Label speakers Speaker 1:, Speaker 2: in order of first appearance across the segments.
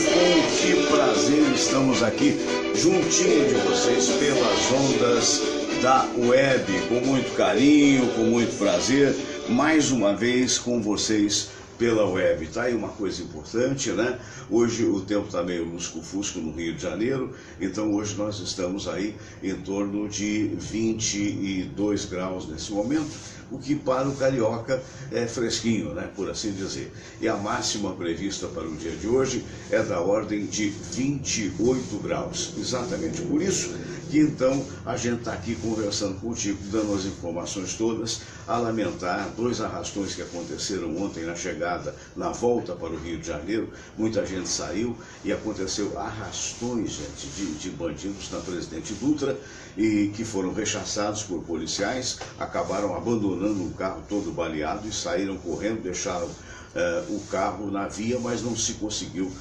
Speaker 1: com que prazer estamos aqui juntinho de vocês pelas ondas da web, com muito carinho, com muito prazer, mais uma vez com vocês pela web. Tá aí uma coisa importante, né? Hoje o tempo está meio lusco-fusco no Rio de Janeiro, então hoje nós estamos aí em torno de 22 graus nesse momento, o que para o carioca é fresquinho, né, por assim dizer. E a máxima prevista para o dia de hoje é da ordem de 28 graus. Exatamente por isso que então a gente está aqui conversando contigo, dando as informações todas, a lamentar dois arrastões que aconteceram ontem na chegada, na volta para o Rio de Janeiro. Muita gente saiu e aconteceu arrastões, gente, de bandidos na Presidente Dutra, e que foram rechaçados por policiais, acabaram abandonando o carro todo baleado e saíram correndo, deixaram o carro na via, mas não se conseguiu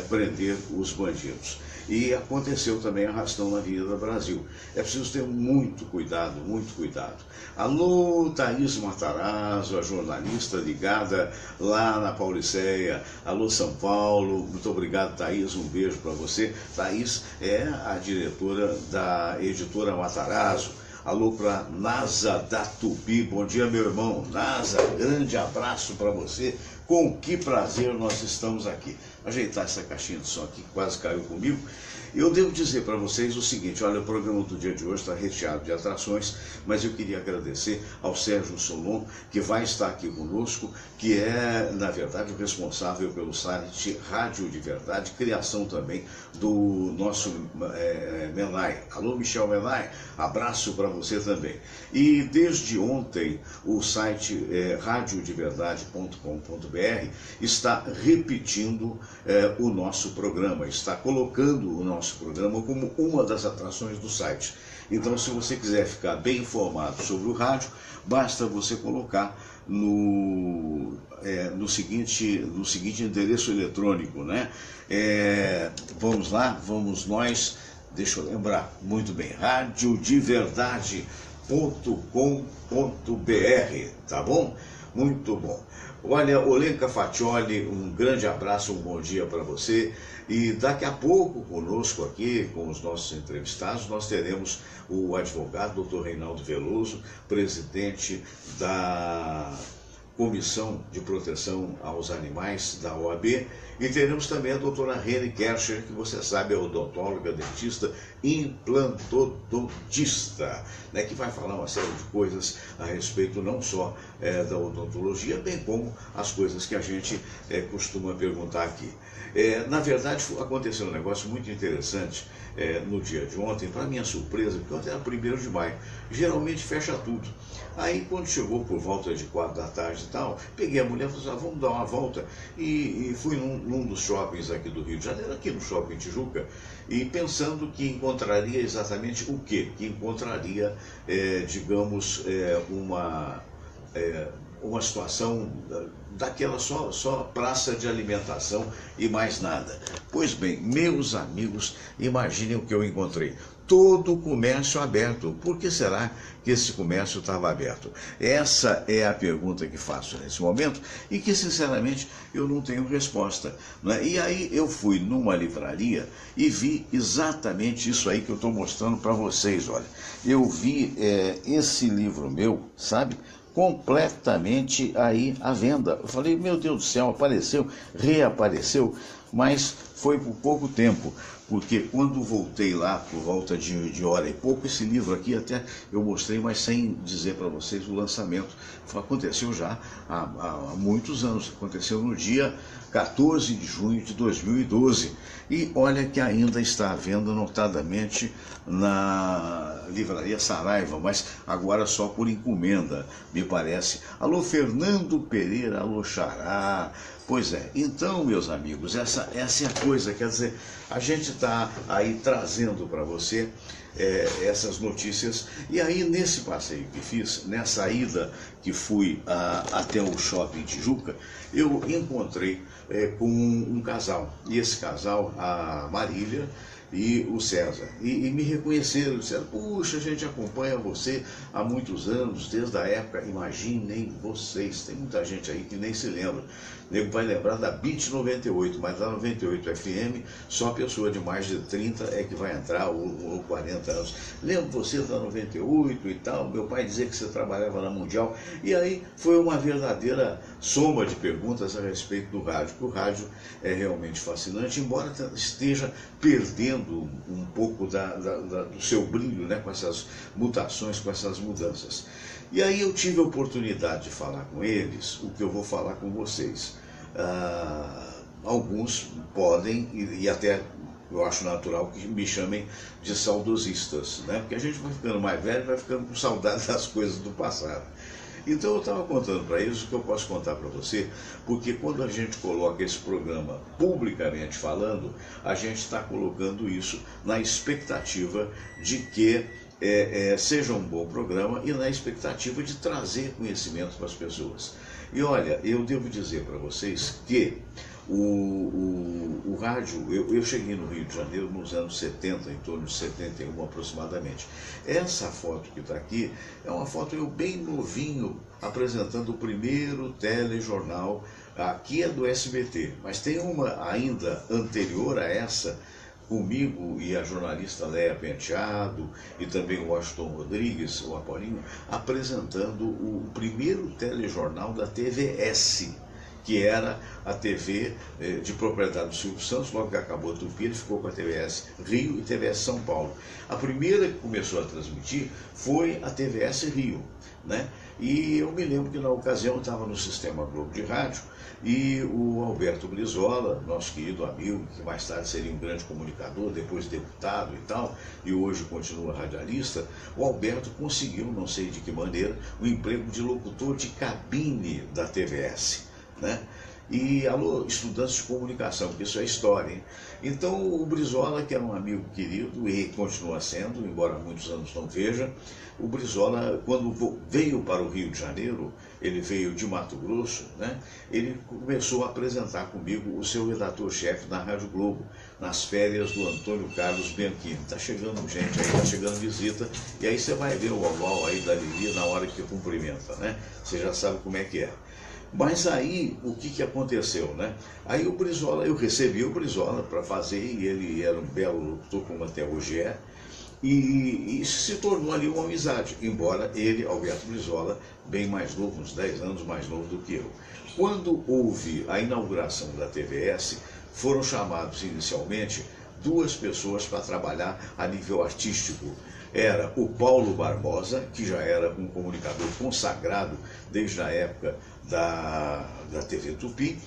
Speaker 1: prender os bandidos. E aconteceu também arrastão na Avenida Brasil. É preciso ter muito cuidado, muito cuidado. Alô, Thaís Matarazzo, a jornalista ligada lá na Pauliceia. Alô, São Paulo. Muito obrigado, Thaís. Um beijo para você. Thaís é a diretora da editora Matarazzo. Alô para Nasa da Tupi. Bom dia, meu irmão. Nasa, grande abraço para você. Com que prazer nós estamos aqui. Ajeitar essa caixinha de som aqui, que quase caiu comigo. Eu devo dizer para vocês o seguinte: olha, o programa do dia de hoje está recheado de atrações, mas eu queria agradecer ao Sérgio Solon, que vai estar aqui conosco, que é, na verdade, o responsável pelo site Rádio de Verdade, criação também do nosso Menai. Alô, Michel Menai, abraço para você também. E desde ontem, o site radiodeverdade.com.br está repetindo o nosso programa, está colocando o nosso programa como uma das atrações do site. Então, se você quiser ficar bem informado sobre o rádio, basta você colocar no seguinte endereço eletrônico, né? Vamos lá, vamos nós, deixa eu lembrar, muito bem, radiodeverdade.com.br, tá bom? Muito bom. Olha, Olenka Faccioli, um grande abraço, um bom dia para você. E daqui a pouco, conosco aqui, com os nossos entrevistados, nós teremos o advogado Dr. Reinaldo Veloso, presidente da Comissão de Proteção aos Animais da OAB, e teremos também a doutora Rene Kercher, que você sabe é odontóloga, dentista, implantodontista, né, que vai falar uma série de coisas a respeito não só da odontologia, bem como as coisas que a gente costuma perguntar aqui. Na verdade, aconteceu um negócio muito interessante no dia de ontem, para minha surpresa, porque ontem era 1º de maio, geralmente fecha tudo. Aí, quando chegou por volta de 4 da tarde e tal, peguei a mulher e falei, vamos dar uma volta, e fui num dos shoppings aqui do Rio de Janeiro, aqui no Shopping Tijuca, e pensando que encontraria exatamente o quê? Que encontraria, digamos, uma situação daquela só praça de alimentação e mais nada. Pois bem, meus amigos, imaginem o que eu encontrei. Todo o comércio aberto. Por que será que esse comércio estava aberto? Essa é a pergunta que faço nesse momento e que, sinceramente, eu não tenho resposta, né? E aí eu fui numa livraria e vi exatamente isso aí que eu estou mostrando para vocês. Olha, eu vi esse livro meu, sabe? Completamente aí à venda. Eu falei, meu Deus do céu, apareceu, reapareceu, mas foi por pouco tempo, porque quando voltei lá por volta de hora e pouco, esse livro aqui até eu mostrei, mas sem dizer para vocês o lançamento. Aconteceu já há muitos anos, aconteceu no dia 14 de junho de 2012. E olha que ainda está à venda, notadamente na livraria Saraiva, mas agora só por encomenda, me parece. Alô, Fernando Pereira, alô, Xará. Pois é, então, meus amigos, essa é a coisa, quer dizer, a gente está aí trazendo para você essas notícias, e aí nesse passeio que fiz, nessa ida que fui até o Shopping Tijuca, eu encontrei com um casal, e esse casal, a Marília e o César. E me reconheceram, disseram, puxa, a gente acompanha você há muitos anos, desde a época, imaginem vocês, tem muita gente aí que nem se lembra. O nego vai lembrar da BIT 98, mas da 98 FM, só pessoa de mais de 30 é que vai entrar, ou 40 anos. Lembro você da 98 e tal, meu pai dizia que você trabalhava na Mundial, e aí foi uma verdadeira soma de perguntas a respeito do rádio, porque o rádio é realmente fascinante, embora esteja perdendo um pouco do seu brilho, né, com essas mutações, com essas mudanças. E aí eu tive a oportunidade de falar com eles o que eu vou falar com vocês. Alguns podem, e até eu acho natural que me chamem de saudosistas, né? Porque a gente vai ficando mais velho, vai ficando com saudade das coisas do passado. Então eu estava contando para eles o que eu posso contar para você, porque quando a gente coloca esse programa publicamente falando, a gente está colocando isso na expectativa de que seja um bom programa e na expectativa de trazer conhecimento para as pessoas. E olha, eu devo dizer para vocês que o rádio, eu cheguei no Rio de Janeiro nos anos 70, em torno de 71 aproximadamente. Essa foto que está aqui é uma foto eu bem novinho, apresentando o primeiro telejornal, aqui é do SBT, mas tem uma ainda anterior a essa, comigo e a jornalista Léa Penteado e também o Washington Rodrigues, o Apolinho, apresentando o primeiro telejornal da TVS, que era a TV de propriedade do Silvio Santos. Logo que acabou a Tupi, ele ficou com a TVS Rio e TVS São Paulo. A primeira que começou a transmitir foi a TVS Rio, né? E eu me lembro que na ocasião eu estava no Sistema Globo de Rádio e o Alberto Brizola, nosso querido amigo, que mais tarde seria um grande comunicador, depois deputado e tal, e hoje continua radialista, o Alberto conseguiu, não sei de que maneira, o emprego de locutor de cabine da TVS, né? E alô, estudantes de comunicação, porque isso é história, hein? Então o Brizola, que era um amigo querido e continua sendo, embora muitos anos não veja, o Brizola, quando veio para o Rio de Janeiro, ele veio de Mato Grosso, né? Ele começou a apresentar comigo o seu redator-chefe na Rádio Globo, nas férias do Antônio Carlos Bianchini. Tá chegando gente aí, tá chegando visita, e aí você vai ver o oval aí da Lili na hora que cumprimenta, né? Você já sabe como é que é. Mas aí, o que aconteceu, né? Aí o Brizola, eu recebi o Brizola para fazer, e ele era um belo locutor, como até hoje é, e se tornou ali uma amizade, embora ele, Alberto Brizola, bem mais novo, uns 10 anos mais novo do que eu. Quando houve a inauguração da TVS, foram chamados inicialmente duas pessoas para trabalhar a nível artístico. Era o Paulo Barbosa, que já era um comunicador consagrado desde a época da TV Tupi,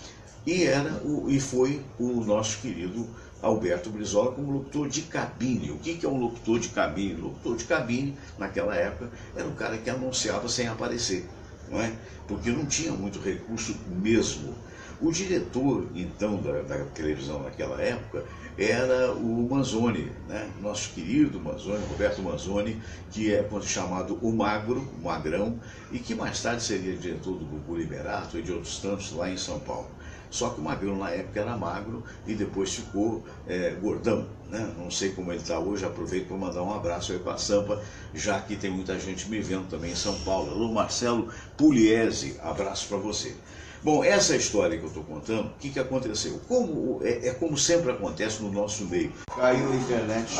Speaker 1: e foi o nosso querido Alberto Brizola como locutor de cabine. O que é um locutor de cabine? Locutor de cabine, naquela época, era um cara que anunciava sem aparecer, não é? Porque não tinha muito recurso mesmo. O diretor, então, da televisão naquela época era o Manzoni, né? Nosso querido Manzoni, Roberto Manzoni, que é chamado o Magro, o Magrão, e que mais tarde seria diretor do Gugu Liberato e de outros tantos lá em São Paulo. Só que o Magrão na época era magro e depois ficou gordão, né? Não sei como ele está hoje, aproveito para mandar um abraço aí para a Sampa, já que tem muita gente me vendo também em São Paulo. Alô, Marcelo Pugliese, abraço para você. Bom, essa história que eu estou contando, o que aconteceu? Como sempre acontece no nosso meio. Caiu a internet,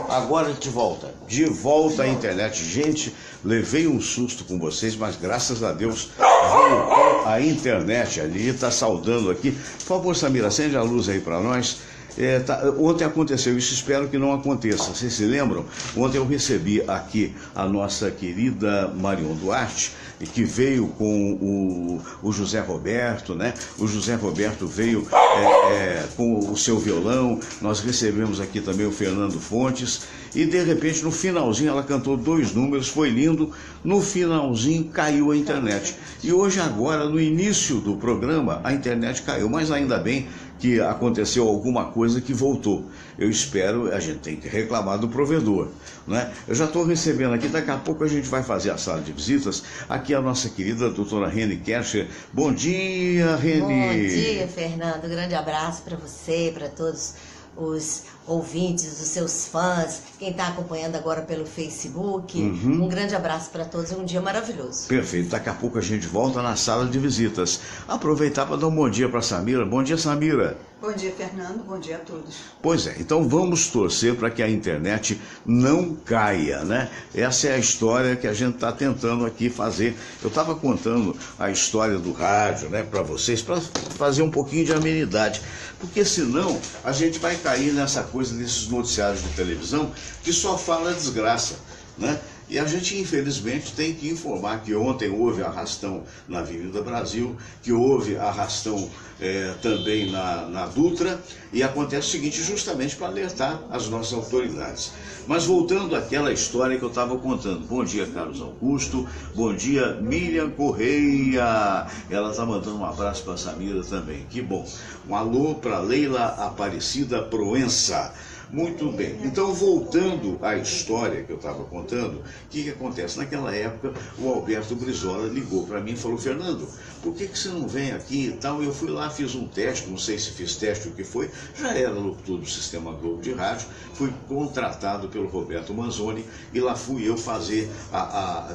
Speaker 1: agora de volta à internet. Gente, levei um susto com vocês, mas graças a Deus voltou a internet ali, está saudando aqui. Por favor, Samira, acende a luz aí para nós. Ontem aconteceu isso, espero que não aconteça. Vocês se lembram? Ontem eu recebi aqui a nossa querida Marion Duarte, que veio com o José Roberto, né? O José Roberto veio com o seu violão. Nós recebemos aqui também o Fernando Fontes, e de repente no finalzinho ela cantou 2 números, foi lindo. No finalzinho caiu a internet, e hoje agora no início do programa a internet caiu, mas ainda bem que aconteceu alguma coisa que voltou. Eu espero, a gente tem que reclamar do provedor, né? Eu já estou recebendo aqui, daqui a pouco a gente vai fazer a sala de visitas. Aqui a nossa querida doutora Reni Kercher. Bom dia, Reni.
Speaker 2: Bom dia, Fernando. Um grande abraço para você, para todos os ouvintes, os seus fãs, quem está acompanhando agora pelo Facebook. Um grande abraço para todos e um dia maravilhoso.
Speaker 1: Perfeito. Daqui a pouco a gente volta na sala de visitas. Aproveitar para dar um bom dia para Samira. Bom dia, Samira.
Speaker 3: Bom dia, Fernando. Bom dia a todos.
Speaker 1: Pois é, então vamos torcer para que a internet não caia, né? Essa é a história que a gente está tentando aqui fazer. Eu estava contando a história do rádio, né, para vocês, para fazer um pouquinho de amenidade, porque senão a gente vai cair nessa coisa desses noticiários de televisão que só fala desgraça, né? E a gente, infelizmente, tem que informar que ontem houve arrastão na Avenida Brasil, que houve arrastão também na Dutra, e acontece o seguinte, justamente para alertar as nossas autoridades. Mas voltando àquela história que eu estava contando. Bom dia, Carlos Augusto. Bom dia, Miriam Correia. Ela está mandando um abraço para a Samira também. Que bom. Um alô para Leila Aparecida Proença. Muito bem, então voltando à história que eu estava contando, o que acontece? Naquela época o Alberto Brizola ligou para mim e falou, Fernando, por que você não vem aqui e tal? Eu fui lá, fiz um teste, não sei se fiz teste ou o que foi, já era locutor do Sistema Globo de Rádio, fui contratado pelo Roberto Manzoni e lá fui eu fazer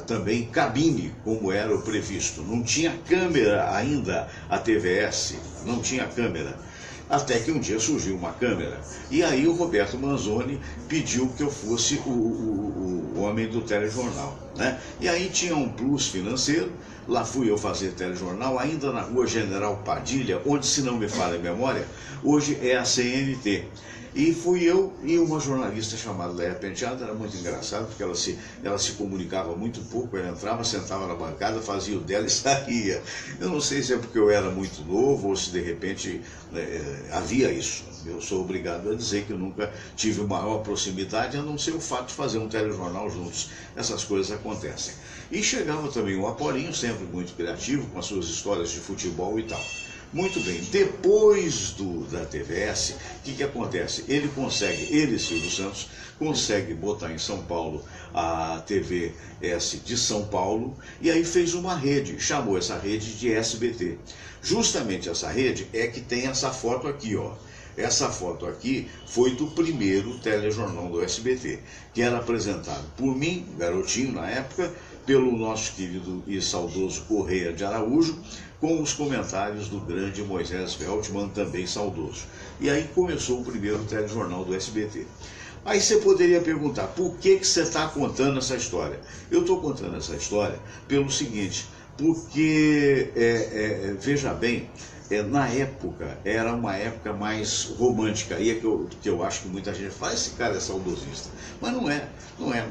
Speaker 1: também cabine, como era o previsto. Não tinha câmera ainda, a TVS, não tinha câmera. Até que um dia surgiu uma câmera. E aí o Roberto Manzoni pediu que eu fosse o homem do telejornal, né? E aí tinha um plus financeiro, lá fui eu fazer telejornal, ainda na rua General Padilha, onde, se não me falha a memória, hoje é a CNT. E fui eu e uma jornalista chamada Léa Penteado, era muito engraçado, porque ela se comunicava muito pouco, ela entrava, sentava na bancada, fazia o dela e saía. Eu não sei se é porque eu era muito novo ou se de repente havia isso. Eu sou obrigado a dizer que eu nunca tive maior proximidade, a não ser o fato de fazer um telejornal juntos. Essas coisas acontecem. E chegava também o Aporinho, sempre muito criativo, com as suas histórias de futebol e tal. Muito bem, depois da TVS, o que acontece? Ele, Silvio Santos, consegue botar em São Paulo a TVS de São Paulo e aí fez uma rede, chamou essa rede de SBT. Justamente essa rede é que tem essa foto aqui, ó. Essa foto aqui foi do primeiro telejornal do SBT, que era apresentado por mim, garotinho na época, pelo nosso querido e saudoso Correia de Araújo, com os comentários do grande Moisés Veltman, também saudoso. E aí começou o primeiro telejornal do SBT. Aí você poderia perguntar, por que você está contando essa história? Eu estou contando essa história pelo seguinte, porque, veja bem, na época, era uma época mais romântica, aí é que eu acho que muita gente fala, esse cara é saudosista, mas não é.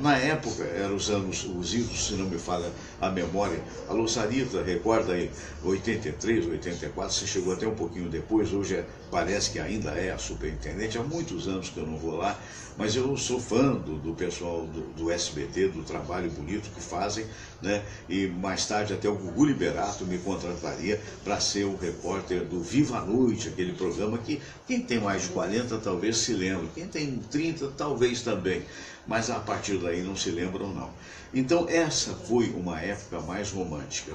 Speaker 1: Na época, eram os idos, se não me falha a memória, a Sarita, recorda aí, 83, 84, você chegou até um pouquinho depois, hoje parece que ainda é a superintendente, há muitos anos que eu não vou lá, mas eu sou fã do pessoal do SBT, do trabalho bonito que fazem, né? E mais tarde até o Gugu Liberato me contrataria para ser o repórter do Viva a Noite, aquele programa que quem tem mais de 40 talvez se lembre, quem tem 30 talvez também, mas a partir daí não se lembram não. Então essa foi uma época mais romântica,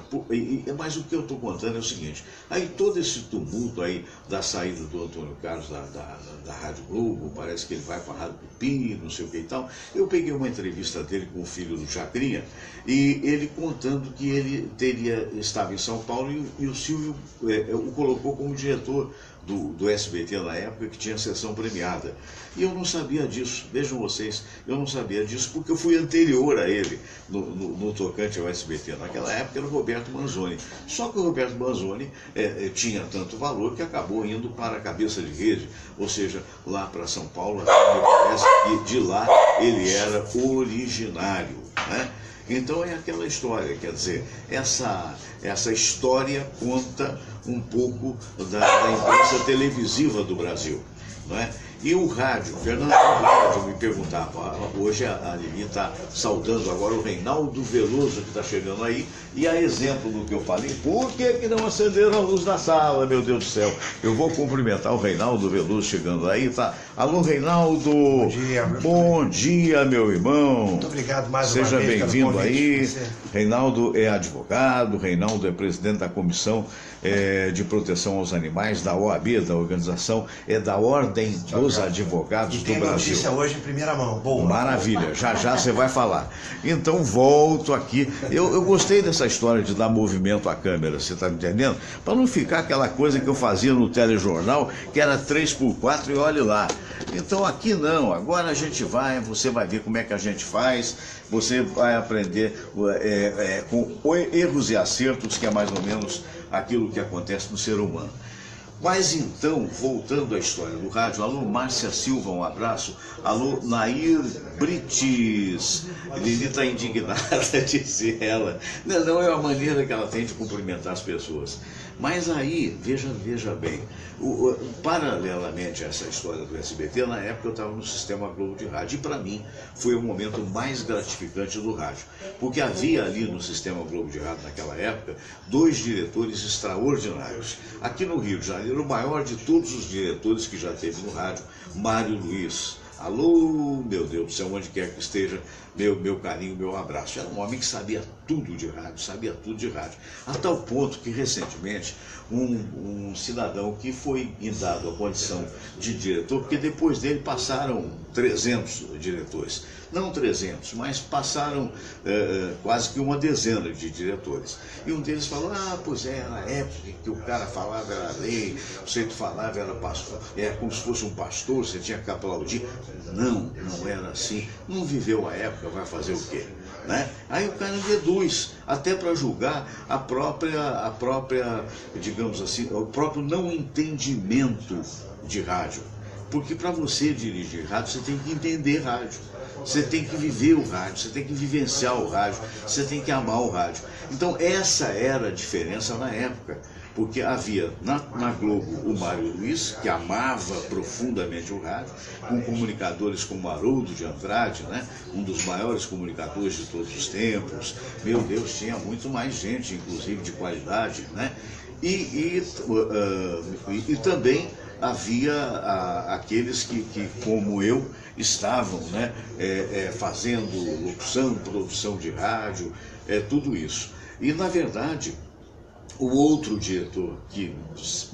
Speaker 1: mas o que eu estou contando é o seguinte, aí todo esse tumulto aí da saída do Antônio Carlos da Rádio Globo, parece que ele vai para a Rádio Tupi, não sei o que e tal, eu peguei uma entrevista dele com o filho do Chacrinha, e ele contando que ele estava em São Paulo e o Silvio o colocou como diretor do SBT na época, que tinha sessão premiada. E eu não sabia disso, vejam vocês, eu não sabia disso porque eu fui anterior a ele no tocante ao SBT. Naquela época era o Roberto Manzoni. Só que o Roberto Manzoni tinha tanto valor que acabou indo para a cabeça de rede, ou seja, lá para São Paulo, me parece que de lá ele era originário, né? Então é aquela história, quer dizer, essa história conta um pouco da imprensa televisiva do Brasil, não é? E o rádio, Fernando Rádio me perguntava, hoje a Lili está saudando agora o Reinaldo Veloso que está chegando aí, e a exemplo do que eu falei, por que não acenderam a luz da sala, meu Deus do céu? Eu vou cumprimentar o Reinaldo Veloso chegando aí, tá? Alô, Reinaldo!
Speaker 4: Bom dia, meu
Speaker 1: Bom dia, meu irmão!
Speaker 4: Muito obrigado mais uma vez.
Speaker 1: Seja bem-vindo aí. Reinaldo é advogado, Reinaldo é presidente da Comissão de Proteção aos Animais da OAB, da Organização da Ordem Ordem dos Advogados do
Speaker 4: Brasil. E tem notícia hoje em primeira mão. Boa.
Speaker 1: Maravilha, já você vai falar. Então volto aqui. Eu gostei dessa história de dar movimento à câmera, você está me entendendo? Para não ficar aquela coisa que eu fazia no telejornal, que era 3x4 e olhe lá. Então aqui não, agora a gente você vai ver como é que a gente faz, você vai aprender com erros e acertos, que é mais ou menos aquilo que acontece no ser humano. Mas então, voltando à história do rádio, alô Márcia Silva, um abraço, alô Nair Brites, Lili está indignada, disse ela. Não é a maneira que ela tem de cumprimentar as pessoas. Mas aí, veja bem, paralelamente a essa história do SBT, na época eu estava no Sistema Globo de Rádio, e para mim foi o momento mais gratificante do rádio, porque havia ali no Sistema Globo de Rádio, naquela época, 2 diretores extraordinários. Aqui no Rio de Janeiro, o maior de todos os diretores que já teve no rádio, Mário Luiz. Alô, meu Deus do céu, onde quer que esteja, meu carinho, meu abraço. Era um homem que sabia tudo de rádio, a tal ponto que recentemente um cidadão que foi dado a condição de diretor, porque depois dele passaram 300 diretores, não 300, mas passaram quase que uma dezena de diretores. E um deles falou, pois é, na época que o cara falava era lei, o jeito falava era pastor, como se fosse um pastor, você tinha que aplaudir. Não era assim, não viveu a época, vai fazer o quê? Né? Aí o cara deduz, até para julgar a própria, digamos assim, o próprio não entendimento de rádio. Porque para você dirigir rádio, você tem que entender rádio, você tem que viver o rádio, você tem que vivenciar o rádio, você tem que amar o rádio. Então essa era a diferença na época, porque havia na Globo o Mário Luiz, que amava profundamente o rádio, com comunicadores como Haroldo de Andrade, né? Um dos maiores comunicadores de todos os tempos. Meu Deus, tinha muito mais gente, inclusive de qualidade, né? E também havia aqueles que, como eu, estavam, né, fazendo locução, produção de rádio, tudo isso. E, na verdade, o outro diretor que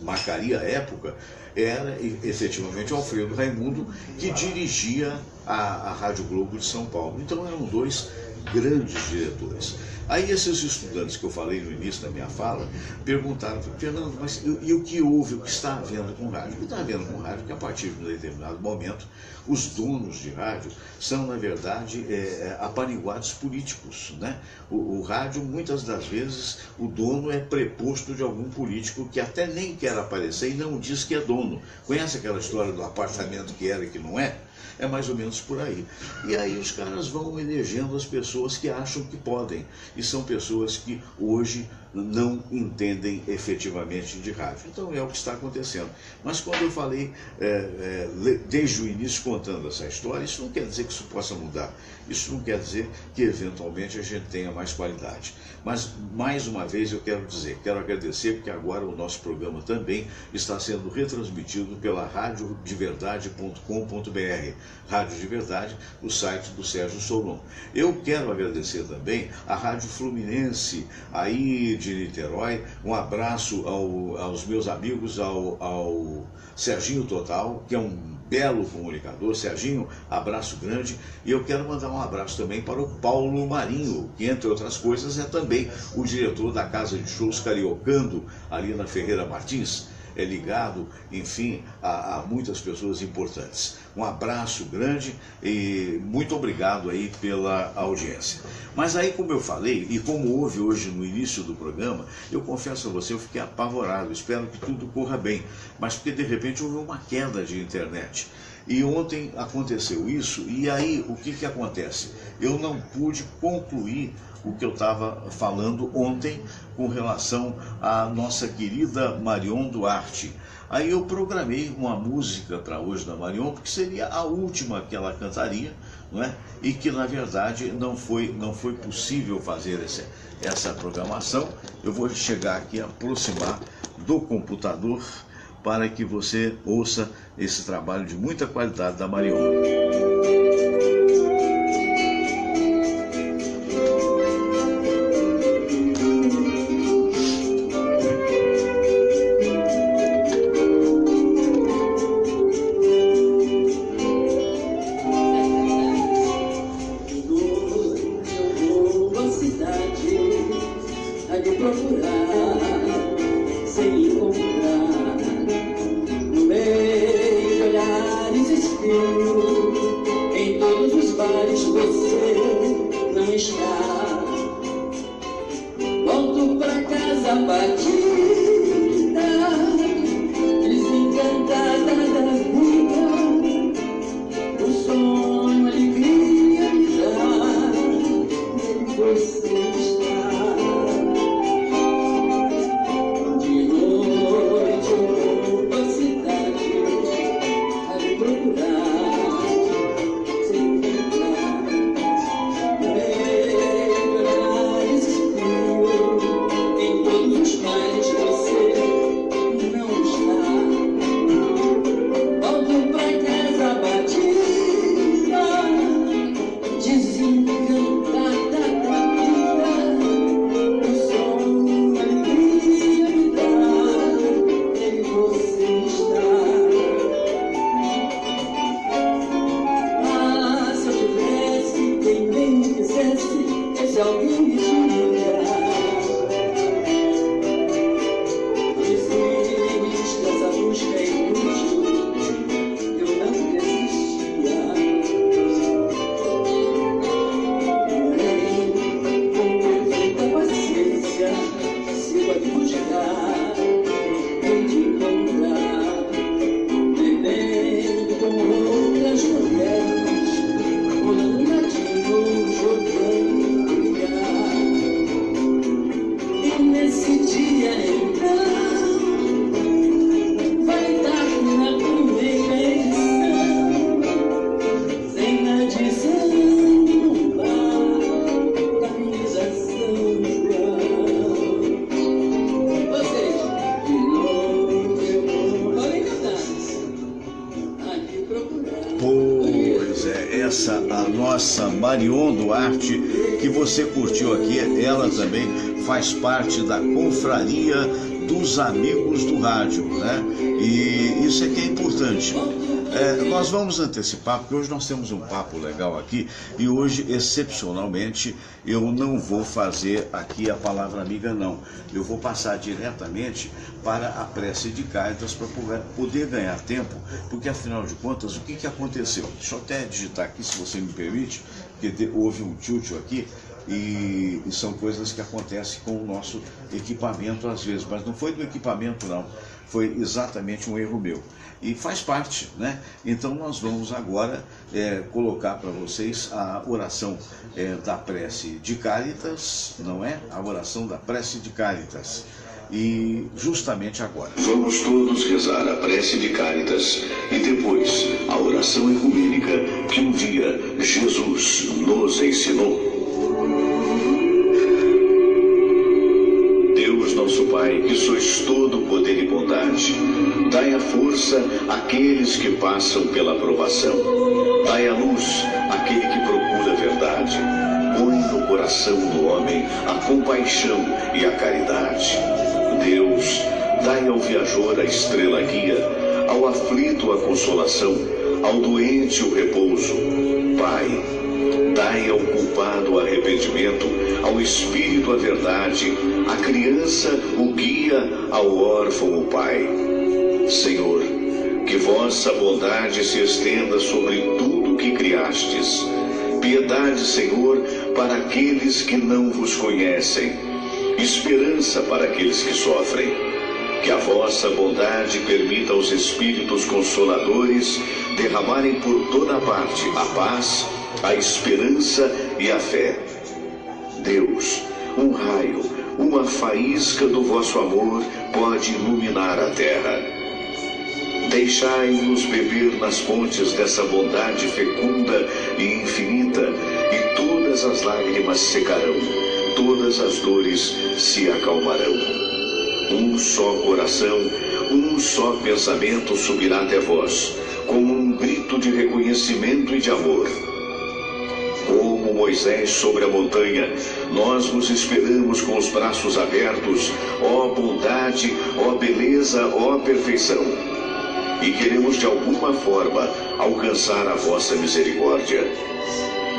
Speaker 1: marcaria a época era, efetivamente, Alfredo Raimundo, que dirigia a Rádio Globo de São Paulo. Então, eram 2 grandes diretores. Aí esses estudantes que eu falei no início da minha fala perguntaram, Fernando, mas e o que houve, o que está havendo com o rádio? O que está havendo com o rádio é que a partir de um determinado momento os donos de rádio são, na verdade, apaniguados políticos, né? O rádio, muitas das vezes, o dono é preposto de algum político que até nem quer aparecer e não diz que é dono. Conhece aquela história do apartamento que era e que não é? É mais ou menos por aí. E aí os caras vão elegendo as pessoas que acham que podem. E são pessoas que hoje não entendem efetivamente de rádio. Então é o que está acontecendo. Mas quando eu falei desde o início contando essa história, isso não quer dizer que isso possa mudar. Isso não quer dizer que eventualmente a gente tenha mais qualidade. Mas mais uma vez eu quero agradecer, porque agora o nosso programa também está sendo retransmitido pela radiodeverdade.com.br. Rádio de Verdade, o site do Sérgio Solon. Eu quero agradecer também a Rádio Fluminense, aí de Niterói. Um abraço aos meus amigos, ao Serginho Total, que é um belo comunicador. Serginho, abraço grande. E eu quero mandar um abraço também para o Paulo Marinho, que, entre outras coisas, é também o diretor da Casa de Shows Cariocando, ali na Ferreira Martins. É ligado, enfim, a muitas pessoas importantes. Um abraço grande e muito obrigado aí pela audiência. Mas aí, como eu falei, e como houve hoje no início do programa, eu confesso a você, eu fiquei apavorado, espero que tudo corra bem, mas porque de repente houve uma queda de internet. E ontem aconteceu isso, e aí o que acontece? Eu não pude concluir o que eu estava falando ontem com relação à nossa querida Marion Duarte. Aí eu programei uma música para hoje da Marion, porque seria a última que ela cantaria, não é? E que na verdade não foi possível fazer essa programação. Eu vou chegar aqui, aproximar do computador para que você ouça esse trabalho de muita qualidade da Marion.
Speaker 5: desistiu. Em todos os bares você não está. Volto pra casa batida, desencantada da vida. O sonho, a alegria me dá. Nele você está. De noite eu vou à cidade a me procurar, sem encontrar. Meu existiu. Em todos os bares você não está. Volto pra casa batida, desencantada da vida. O som, a alegria me dá. Nele você está. Ah, se eu tivesse quem bem me quisesse, esse alguém me diria. Desiste dessa busca inútil, eu não desistia. Porém, com perfeita paciência, sigo a te buscar, hei de encontrar, bebendo com outras mulheres, olhando nativo, jogando brilhar. E nesse dia então vai dar na primeira edição, cena de samba, capitalização João. Vocês, de novo eu vou, podem cantar, aqui procurar.
Speaker 1: Pois é, essa a nossa Marion Duarte, que você curtiu aqui, ela também faz parte da confraria dos amigos do rádio, né? E isso é que é importante. Nós vamos antecipar, porque hoje nós temos um papo legal aqui, e hoje, excepcionalmente, eu não vou fazer aqui a palavra amiga, não. Eu vou passar diretamente para a prece de Cáritas para poder ganhar tempo, porque, afinal de contas, o que aconteceu? Deixa eu até digitar aqui, se você me permite, porque houve um tilt aqui, e são coisas que acontecem com o nosso equipamento às vezes, mas não foi do equipamento, não. Foi exatamente um erro meu. E faz parte, né? Então nós vamos agora colocar para vocês a oração da prece de Cáritas, não é? A oração da prece de Cáritas. E justamente agora.
Speaker 6: Vamos todos rezar a prece de Cáritas e depois a oração ecumênica que um dia Jesus nos ensinou. Deus nosso Pai, que sois todo poder e bondade, dai a força àqueles que passam pela provação. Dai a luz àquele que procura a verdade. Põe no coração do homem a compaixão e a caridade. Deus, dai ao viajor a estrela guia, ao aflito a consolação, ao doente o repouso. Pai, dai ao culpado o arrependimento, ao espírito a verdade, à criança o guia, ao órfão o pai. Senhor, que vossa bondade se estenda sobre tudo que criastes. Piedade, Senhor, para aqueles que não vos conhecem. Esperança para aqueles que sofrem. Que a vossa bondade permita aos Espíritos Consoladores derramarem por toda parte a paz, a esperança e a fé. Deus, um raio, uma faísca do vosso amor pode iluminar a terra. Deixai-nos beber nas fontes dessa bondade fecunda e infinita, e todas as lágrimas secarão, todas as dores se acalmarão. Um só coração, um só pensamento subirá até vós, como um grito de reconhecimento e de amor. Como Moisés sobre a montanha, nós vos esperamos com os braços abertos, ó bondade, ó beleza, ó perfeição. E queremos de alguma forma alcançar a vossa misericórdia.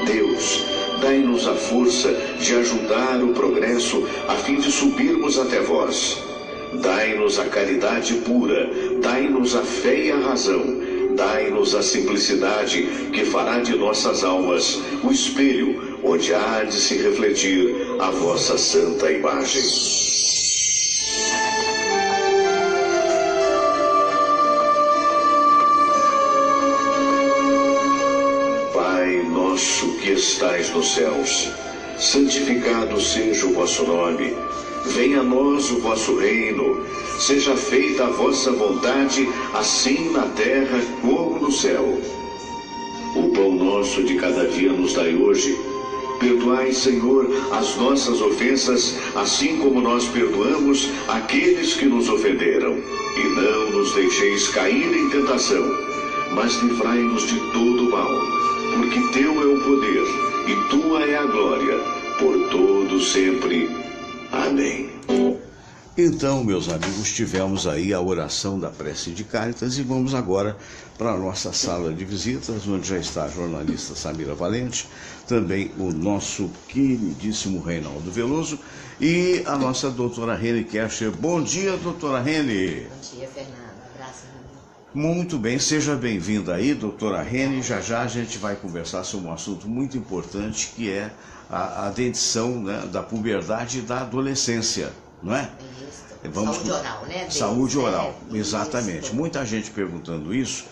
Speaker 6: Deus, dai-nos a força de ajudar o progresso a fim de subirmos até vós. Dai-nos a caridade pura, dai-nos a fé e a razão, Dai-nos a simplicidade que fará de nossas almas o espelho onde há de se refletir a vossa santa imagem. Pai nosso que estais nos céus, santificado seja o vosso nome. Venha a nós o vosso reino. Seja feita a vossa vontade, assim na terra como no céu. O pão nosso de cada dia nos dai hoje. Perdoai, Senhor, as nossas ofensas, assim como nós perdoamos aqueles que nos ofenderam. E não nos deixeis cair em tentação, mas livrai-nos de todo o mal. Porque teu é o poder, e tua é a glória, por todo sempre. Amém.
Speaker 1: Então, meus amigos, tivemos aí a oração da prece de Cáritas e vamos agora para a nossa sala de visitas, onde já está a jornalista Samira Valente, também o nosso queridíssimo Reinaldo Veloso e a nossa doutora Rene Kercher. Bom dia, doutora Rene.
Speaker 2: Bom dia, Fernando. Abraço.
Speaker 1: Muito bem, seja bem-vinda aí, doutora Rene. Já já a gente vai conversar sobre um assunto muito importante, que é a dentição, né, da puberdade e da adolescência, não é?
Speaker 2: Saúde oral, né?
Speaker 1: Saúde oral, exatamente. Isso. Muita gente perguntando isso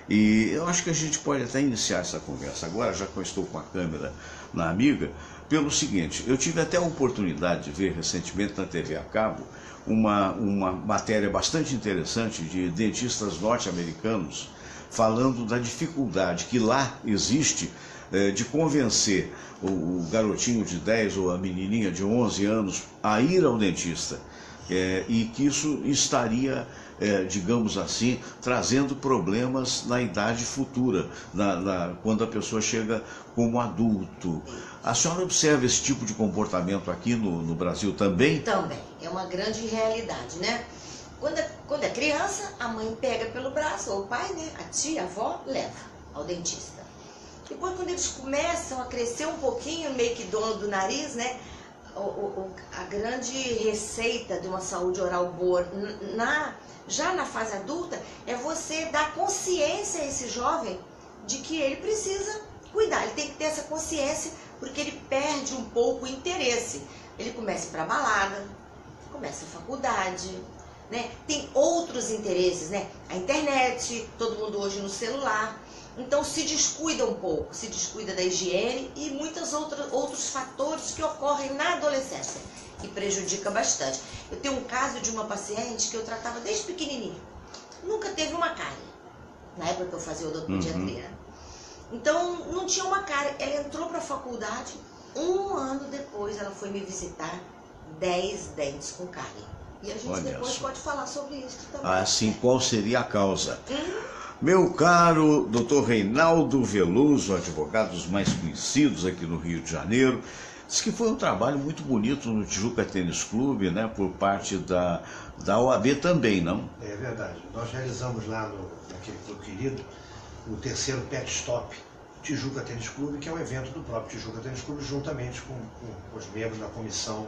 Speaker 1: e eu acho que a gente pode até iniciar essa conversa agora, já que eu estou com a câmera na amiga, pelo seguinte: eu tive até a oportunidade de ver recentemente na TV a cabo uma matéria bastante interessante de dentistas norte-americanos falando da dificuldade que lá existe de convencer o garotinho de 10 ou a menininha de 11 anos a ir ao dentista. E que isso estaria, digamos assim, trazendo problemas na idade futura, quando a pessoa chega como adulto. A senhora observa esse tipo de comportamento aqui no Brasil também?
Speaker 2: Também, é uma grande realidade, né? Quando é criança, a mãe pega pelo braço, ou o pai, né? A tia, a avó, leva ao dentista. Depois, quando eles começam a crescer um pouquinho, meio que dono do nariz, né? A grande receita de uma saúde oral boa já na fase adulta é você dar consciência a esse jovem de que ele precisa cuidar. Ele tem que ter essa consciência, porque ele perde um pouco o interesse. Ele começa para balada, começa a faculdade, né? Tem outros interesses, né? A internet, todo mundo hoje no celular. Então se descuida um pouco, se descuida da higiene e muitos outros fatores que ocorrem na adolescência e prejudica bastante. Eu tenho um caso de uma paciente que eu tratava desde pequenininha, nunca teve uma cárie, na época que eu fazia odontopediatria. Então não tinha uma cárie, ela entrou para a faculdade, um ano depois ela foi me visitar, 10 dentes com cárie. E a gente depois pode falar sobre isso também.
Speaker 1: Assim, qual seria a causa? Meu caro doutor Reinaldo Veloso, advogado dos mais conhecidos aqui no Rio de Janeiro, diz que foi um trabalho muito bonito no Tijuca Tênis Clube, né, por parte da OAB também, não?
Speaker 4: É verdade. Nós realizamos lá naquele clube querido o terceiro Pet Stop Tijuca Tênis Clube, que é um evento do próprio Tijuca Tênis Clube, juntamente com os membros da Comissão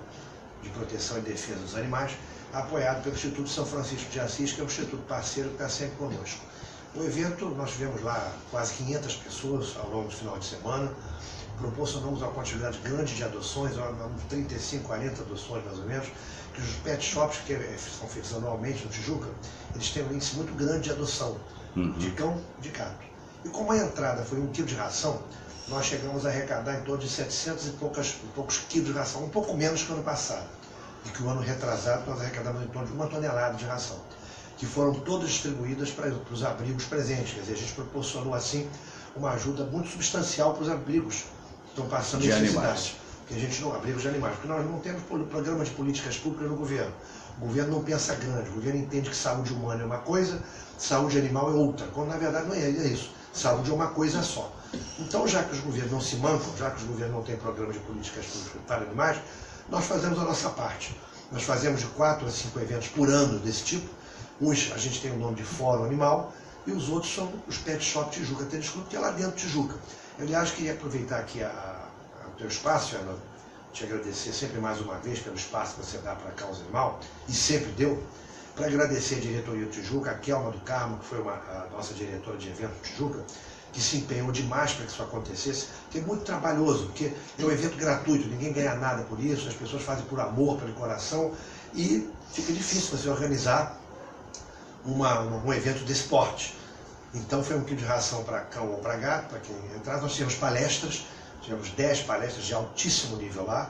Speaker 4: de Proteção e Defesa dos Animais, apoiado pelo Instituto São Francisco de Assis, que é um instituto parceiro que está sempre conosco. O evento, nós tivemos lá quase 500 pessoas ao longo do final de semana, proporcionamos uma quantidade grande de adoções, uns 35, 40 adoções mais ou menos, que os pet shops que são feitos anualmente no Tijuca, eles têm um índice muito grande de adoção, de cão, de gato. E como a entrada foi 1 quilo de ração, nós chegamos a arrecadar em torno de 700 e poucos quilos de ração, um pouco menos que o ano passado, e que o ano retrasado nós arrecadamos em torno de 1 tonelada de ração, que foram todas distribuídas para os abrigos presentes. Quer dizer, a gente proporcionou assim uma ajuda muito substancial para os abrigos que estão passando necessidade. Que a gente não, abrigos de animais, porque nós não temos programa de políticas públicas no governo. O governo não pensa grande, o governo entende que saúde humana é uma coisa, saúde animal é outra, quando na verdade não é isso. Saúde é uma coisa só. Então, já que os governos não se mancam, já que os governos não têm programa de políticas públicas para animais, nós fazemos a nossa parte. Nós fazemos de 4 a 5 eventos por ano desse tipo. Uns a gente tem o nome de Fórum Animal e os outros são os Pet Shop Tijuca Tênis Clube, que é lá dentro de Tijuca. Eu, aliás, queria aproveitar aqui o teu espaço, Fernando, te agradecer sempre mais uma vez pelo espaço que você dá para a causa animal, e sempre deu, para agradecer a diretoria do Tijuca, a Kelma do Carmo, que foi a nossa diretora de evento do Tijuca, que se empenhou demais para que isso acontecesse, que é muito trabalhoso, porque é um evento gratuito, ninguém ganha nada por isso, as pessoas fazem por amor, pelo coração, e fica difícil você organizar um evento desse porte. Então foi um quilo de ração para cão ou para gato, para quem entrar. Nós tivemos palestras, tivemos 10 palestras de altíssimo nível lá,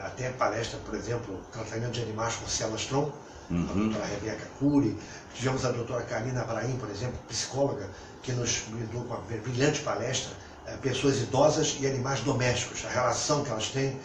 Speaker 4: até palestra, por exemplo, tratamento de animais com células-tronco, a doutora Rebeca Cury. Tivemos a doutora Karina Abraim, por exemplo, psicóloga, que nos brindou com uma brilhante palestra, pessoas idosas e animais domésticos, a relação que elas têm.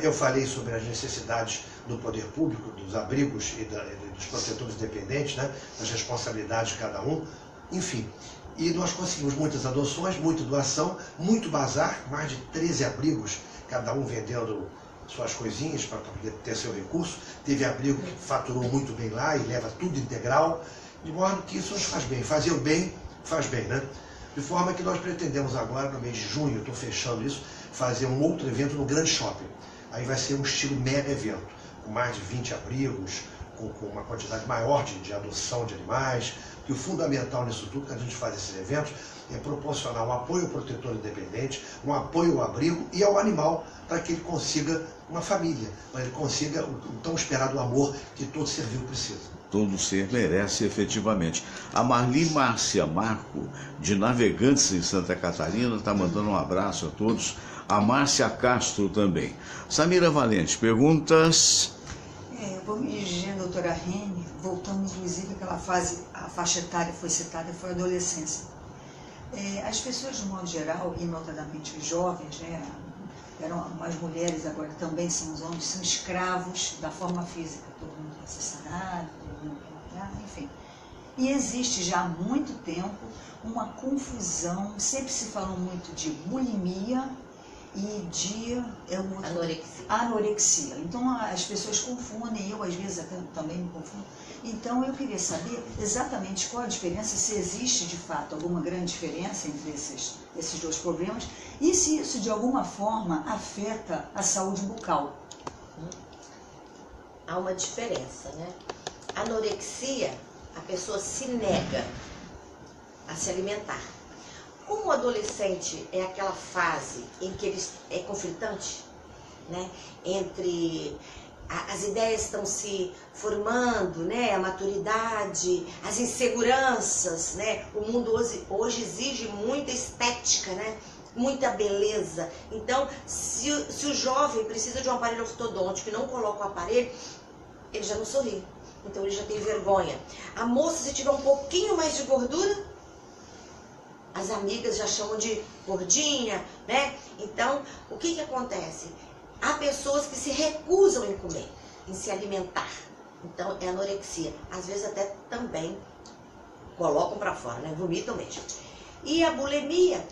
Speaker 4: Eu falei sobre as necessidades do poder público, dos abrigos e dos protetores independentes, das responsabilidades de cada um, enfim. E nós conseguimos muitas adoções, muita doação, muito bazar, mais de 13 abrigos, cada um vendendo suas coisinhas para poder ter seu recurso. Teve abrigo que faturou muito bem lá e leva tudo integral, de modo que isso nos faz bem. Fazer o bem faz bem, né? De forma que nós pretendemos agora, no mês de junho, estou fechando isso, fazer um outro evento no Grande Shopping. Aí vai ser um estilo mega evento, com mais de 20 abrigos, com uma quantidade maior de adoção de animais. E o fundamental nisso tudo, que a gente faz esses eventos, é proporcionar um apoio ao protetor independente, um apoio ao abrigo e ao animal, para que ele consiga uma família, para que ele consiga o tão esperado amor que todo ser vivo precisa.
Speaker 1: Todo ser merece, efetivamente. A Marli Márcia Marco, de Navegantes, em Santa Catarina, está mandando um abraço a todos. A Márcia Castro também. Samira Valente, perguntas?
Speaker 3: Eu vou me dirigir à doutora Rene, voltando inclusive àquela fase, a faixa etária foi citada, foi a adolescência. As pessoas, de modo geral, e notadamente os jovens, eram as mulheres, agora também são os homens, são escravos da forma física. Todo mundo quer ser sarado, todo mundo quer, enfim. E existe já há muito tempo uma confusão, sempre se falou muito de bulimia e de anorexia. Então as pessoas confundem, eu às vezes até também me confundo. Então eu queria saber exatamente qual a diferença, se existe de fato alguma grande diferença entre esses dois problemas e se isso de alguma forma afeta a saúde bucal.
Speaker 2: Há uma diferença, né? Anorexia, a pessoa se nega a se alimentar. Como o adolescente é aquela fase em que ele é conflitante, né? Entre as ideias estão se formando, né? A maturidade, as inseguranças, né? O mundo hoje exige muita estética, né? Muita beleza. Então, se o jovem precisa de um aparelho ortodôntico e não coloca o aparelho, ele já não sorri. Então, ele já tem vergonha. A moça, se tiver um pouquinho mais de gordura, as amigas já chamam de gordinha, né? Então, o que acontece? Há pessoas que se recusam em comer, em se alimentar. Então, é anorexia. Às vezes até também colocam para fora, né? Vomitam mesmo. E a bulimia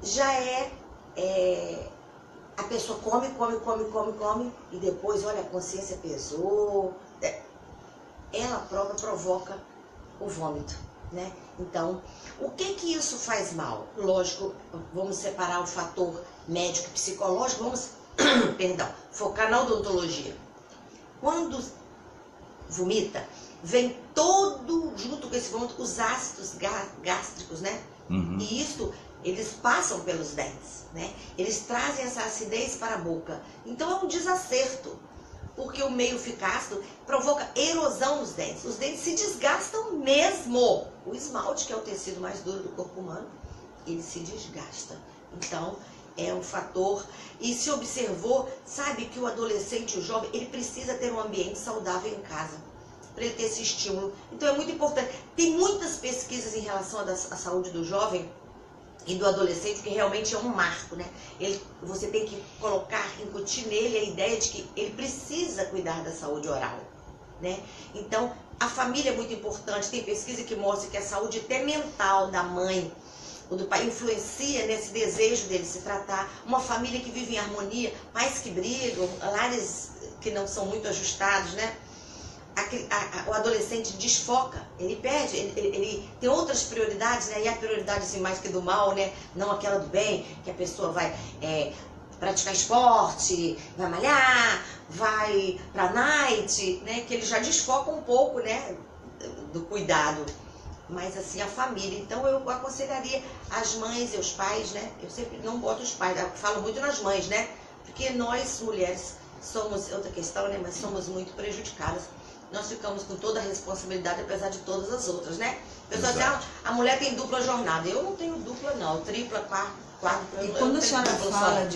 Speaker 2: já a pessoa come e depois, olha, a consciência pesou. Ela própria provoca o vômito, né? Então, o que isso faz mal? Lógico, vamos separar o fator médico e psicológico, vamos, focar na odontologia. Quando vomita, vem todo, junto com esse vômito, os ácidos gástricos, né? E isso, eles passam pelos dentes, né? Eles trazem essa acidez para a boca. Então é um desacerto, porque o meio fica ácido, provoca erosão nos dentes. Os dentes se desgastam mesmo. O esmalte, que é o tecido mais duro do corpo humano, ele se desgasta. Então, é um fator. E se observou, sabe que o adolescente, o jovem, ele precisa ter um ambiente saudável em casa, para ele ter esse estímulo. Então, é muito importante. Tem muitas pesquisas em relação à saúde do jovem e do adolescente, que realmente é um marco, né? Você tem que incutir nele a ideia de que ele precisa cuidar da saúde oral, né? Então, a família é muito importante. Tem pesquisa que mostra que a saúde até mental da mãe ou do pai influencia nesse desejo dele se tratar. Uma família que vive em harmonia, pais que brigam, lares que não são muito ajustados, né? O adolescente desfoca, ele perde, ele tem outras prioridades, né? E a prioridade assim, mais que do mal, né? Não aquela do bem, que a pessoa vai praticar esporte, vai malhar, vai pra night, né? Que ele já desfoca um pouco, né? Do cuidado. Mas assim, a família. Então eu aconselharia as mães e os pais, né? Eu sempre não boto os pais, eu falo muito nas mães, né? Porque nós, mulheres, somos, outra questão, né? Mas somos muito prejudicadas. Nós ficamos com toda a responsabilidade, apesar de todas as outras, né? A pessoa diz, a mulher tem dupla jornada. Eu não tenho dupla, não. Tripla, quádrupla.
Speaker 3: E quando a senhora fala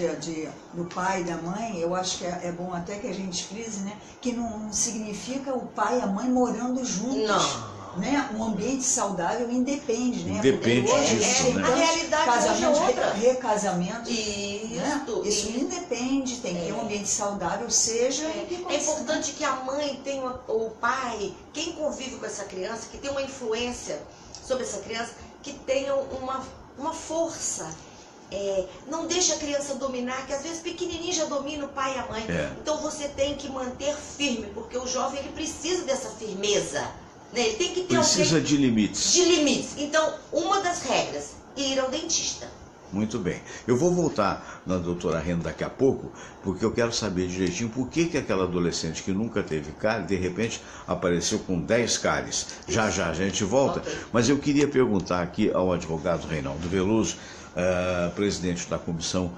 Speaker 3: do pai e da mãe, eu acho que é bom até que a gente frise, né? Que não significa o pai e a mãe morando juntos.
Speaker 2: Não.
Speaker 3: Né? Um ambiente saudável independe, né?
Speaker 1: Depende disso, né?
Speaker 2: A realidade hoje é outra.
Speaker 3: Recasamento.
Speaker 2: Isso.
Speaker 3: Né? Isso independe, tem que ter um ambiente saudável, seja...
Speaker 2: É importante que a mãe tenha, o pai, quem convive com essa criança, que tenha uma influência sobre essa criança, que tenha uma força. Não deixa a criança dominar, que às vezes pequenininho já domina o pai e a mãe. Então você tem que manter firme, porque o jovem ele precisa dessa firmeza. Né? Ele tem que ter
Speaker 1: precisa de limites.
Speaker 2: De limites. Então, uma das regras, ir ao dentista.
Speaker 1: Muito bem. Eu vou voltar na doutora Rena daqui a pouco, porque eu quero saber direitinho por que aquela adolescente que nunca teve cárie, de repente apareceu com 10 cáries. Já a gente volta. Okay. Mas eu queria perguntar aqui ao advogado Reinaldo Veloso, presidente da Comissão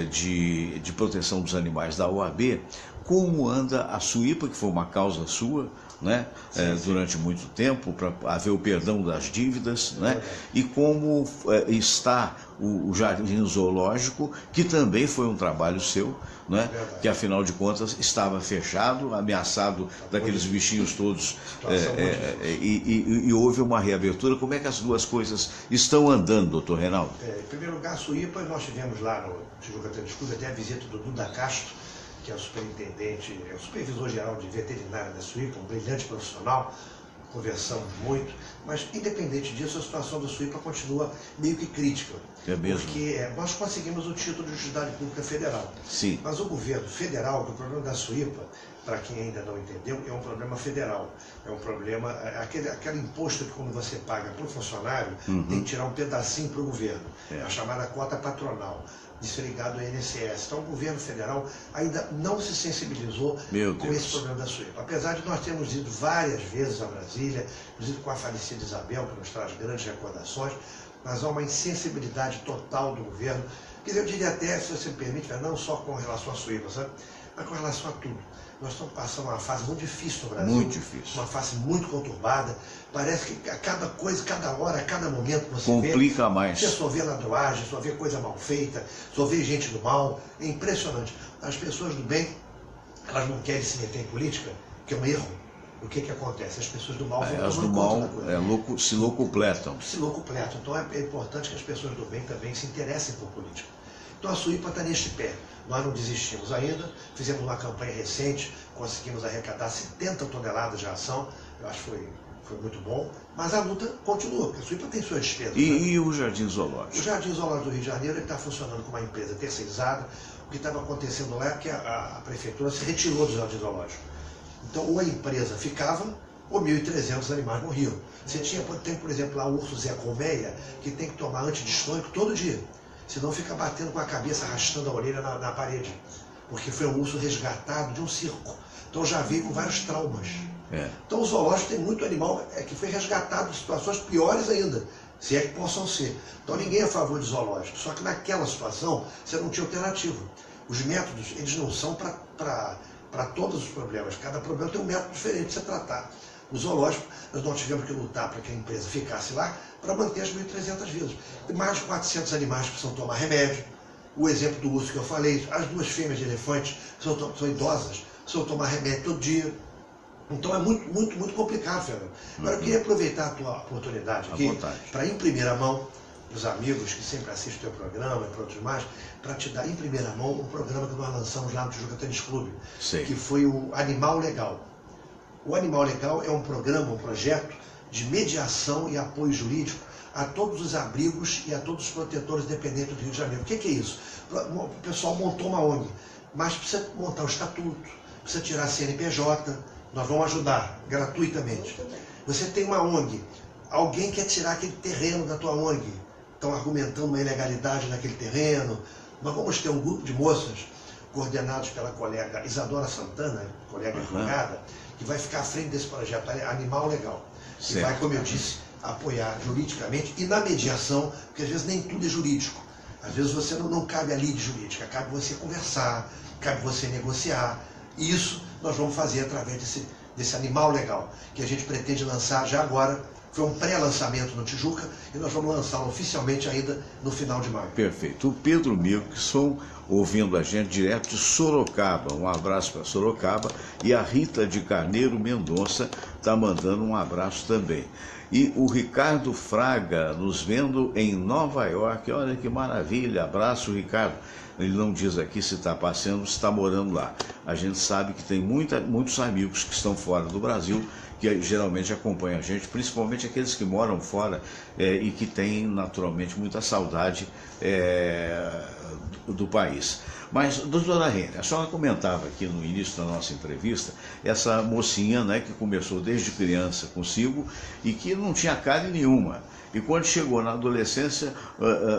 Speaker 1: de Proteção dos Animais da OAB, como anda a Suípa, que foi uma causa sua, né? Durante muito tempo, para haver o perdão das dívidas, né? E como está o Jardim Zoológico, que também foi um trabalho seu, né? Que afinal de contas estava fechado, ameaçado daqueles bichinhos todos, e houve uma reabertura. Como é que as duas coisas estão andando, doutor Reinaldo?
Speaker 4: Em primeiro lugar, a Suípa, nós tivemos lá no Tijuca Tênis Clube até a visita do Duda Castro, que é o superintendente, o supervisor-geral de veterinária da Suípa, um brilhante profissional, conversamos muito, mas independente disso, a situação da Suípa continua meio que crítica.
Speaker 1: É mesmo?
Speaker 4: Porque nós conseguimos o título de utilidade pública federal.
Speaker 1: Sim.
Speaker 4: Mas o governo federal, que o problema da Suípa, para quem ainda não entendeu, é um problema federal. É um problema, aquele imposto que quando você paga para o funcionário, tem que tirar um pedacinho para o governo. A chamada cota patronal. Isso é ligado ao INSS. Então o governo federal ainda não se sensibilizou com esse problema da Suípa. Apesar de nós termos ido várias vezes a Brasília, inclusive com a falecida Isabel, que nos traz grandes recordações, mas há uma insensibilidade total do governo. Quer dizer, eu diria até, se você me permite, não só com relação à Suípa, sabe? Mas com relação a tudo. Nós estamos passando uma fase muito difícil no Brasil.
Speaker 1: Muito difícil.
Speaker 4: Uma fase muito conturbada. Parece que a cada coisa, cada hora, a cada momento que você
Speaker 1: complica mais.
Speaker 4: Você só vê ladroagem, só vê coisa mal feita, só vê gente do mal. É impressionante. As pessoas do bem, elas não querem se meter em política, que é um erro. O que acontece? As pessoas do mal vão tomando conta da coisa.
Speaker 1: Se locupletam.
Speaker 4: Se locupletam. Então é importante que as pessoas do bem também se interessem por política. Então a Suípa está neste pé. Nós não desistimos ainda, fizemos uma campanha recente, conseguimos arrecadar 70 toneladas de ração, eu acho que foi muito bom, mas a luta continua, porque a Suípa tem suas despesas.
Speaker 1: E o Jardim Zoológico? O
Speaker 4: Jardim Zoológico do Rio de Janeiro está funcionando como uma empresa terceirizada. O que estava acontecendo lá é que a prefeitura se retirou do Jardim Zoológico. Então, ou a empresa ficava, ou 1.300 animais morriam. Você tem, por exemplo, lá o urso Zé Colmeia, que tem que tomar antidistônico todo dia. Senão fica batendo com a cabeça, arrastando a orelha na parede. Porque foi um urso resgatado de um circo. Então já veio com vários traumas. Então o zoológico tem muito animal que foi resgatado de situações piores ainda. Se é que possam ser. Então ninguém é a favor de zoológico. Só que naquela situação você não tinha alternativa. Os métodos, eles não são para todos os problemas. Cada problema tem um método diferente de se tratar. O zoológico, nós não tivemos que lutar para que a empresa ficasse lá para manter as 1.300 vidas. Tem mais de 400 animais que precisam tomar remédio. O exemplo do urso que eu falei, as duas fêmeas de elefante são idosas, precisam tomar remédio todo dia. Então é muito complicado, Fernando. Agora eu queria aproveitar a tua oportunidade aqui para, em primeira mão, os amigos que sempre assistem o teu programa e para outros mais, para te dar em primeira mão um programa que nós lançamos lá no Tijuca Tênis Clube, que foi o Animal Legal. O Animal Legal é um programa, um projeto de mediação e apoio jurídico a todos os abrigos e a todos os protetores dependentes do Rio de Janeiro. O que é isso? O pessoal montou uma ONG, mas precisa montar o estatuto, precisa tirar a CNPJ, nós vamos ajudar gratuitamente. Você tem uma ONG, alguém quer tirar aquele terreno da tua ONG, estão argumentando uma ilegalidade naquele terreno, Nós vamos ter um grupo de moças coordenados pela colega Isadora Santana, colega advogada, que vai ficar à frente desse projeto Animal Legal. Que vai, como eu disse, apoiar juridicamente e na mediação, porque às vezes nem tudo é jurídico. Às vezes você não cabe a lide jurídica, cabe você conversar, cabe você negociar. E isso nós vamos fazer através desse Animal Legal, que a gente pretende lançar já agora. Foi um pré-lançamento no Tijuca e nós vamos lançá-lo oficialmente ainda no final de maio.
Speaker 1: Perfeito. O Pedro Milkson ouvindo a gente direto de Sorocaba. Um abraço para Sorocaba. E a Rita de Carneiro Mendonça está mandando um abraço também. E o Ricardo Fraga nos vendo em Nova York. Olha que maravilha. Abraço, Ricardo. Ele não diz aqui se está passeando, se está morando lá. A gente sabe que tem muitos amigos que estão fora do Brasil, que geralmente acompanham a gente, principalmente aqueles que moram fora e que têm naturalmente muita saudade do país. Mas, doutora Rene, a senhora comentava aqui no início da nossa entrevista, essa mocinha, né, que começou desde criança consigo e que não tinha cárie nenhuma. E quando chegou na adolescência,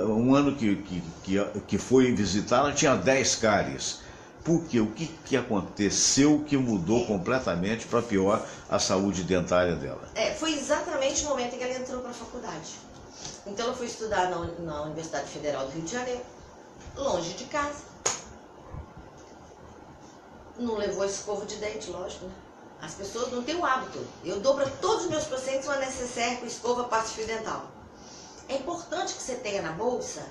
Speaker 1: um ano que foi visitá-la, tinha 10 cáries. Por quê? O que aconteceu que mudou completamente para pior a saúde dentária dela?
Speaker 2: Foi exatamente o momento em que ela entrou para a faculdade. Então ela foi estudar na Universidade Federal do Rio de Janeiro, longe de casa. Não levou escova de dente, lógico, né? As pessoas não têm o hábito. Eu dou para todos os meus pacientes uma necessaire com escova, pasta de fio dental. É importante que você tenha na bolsa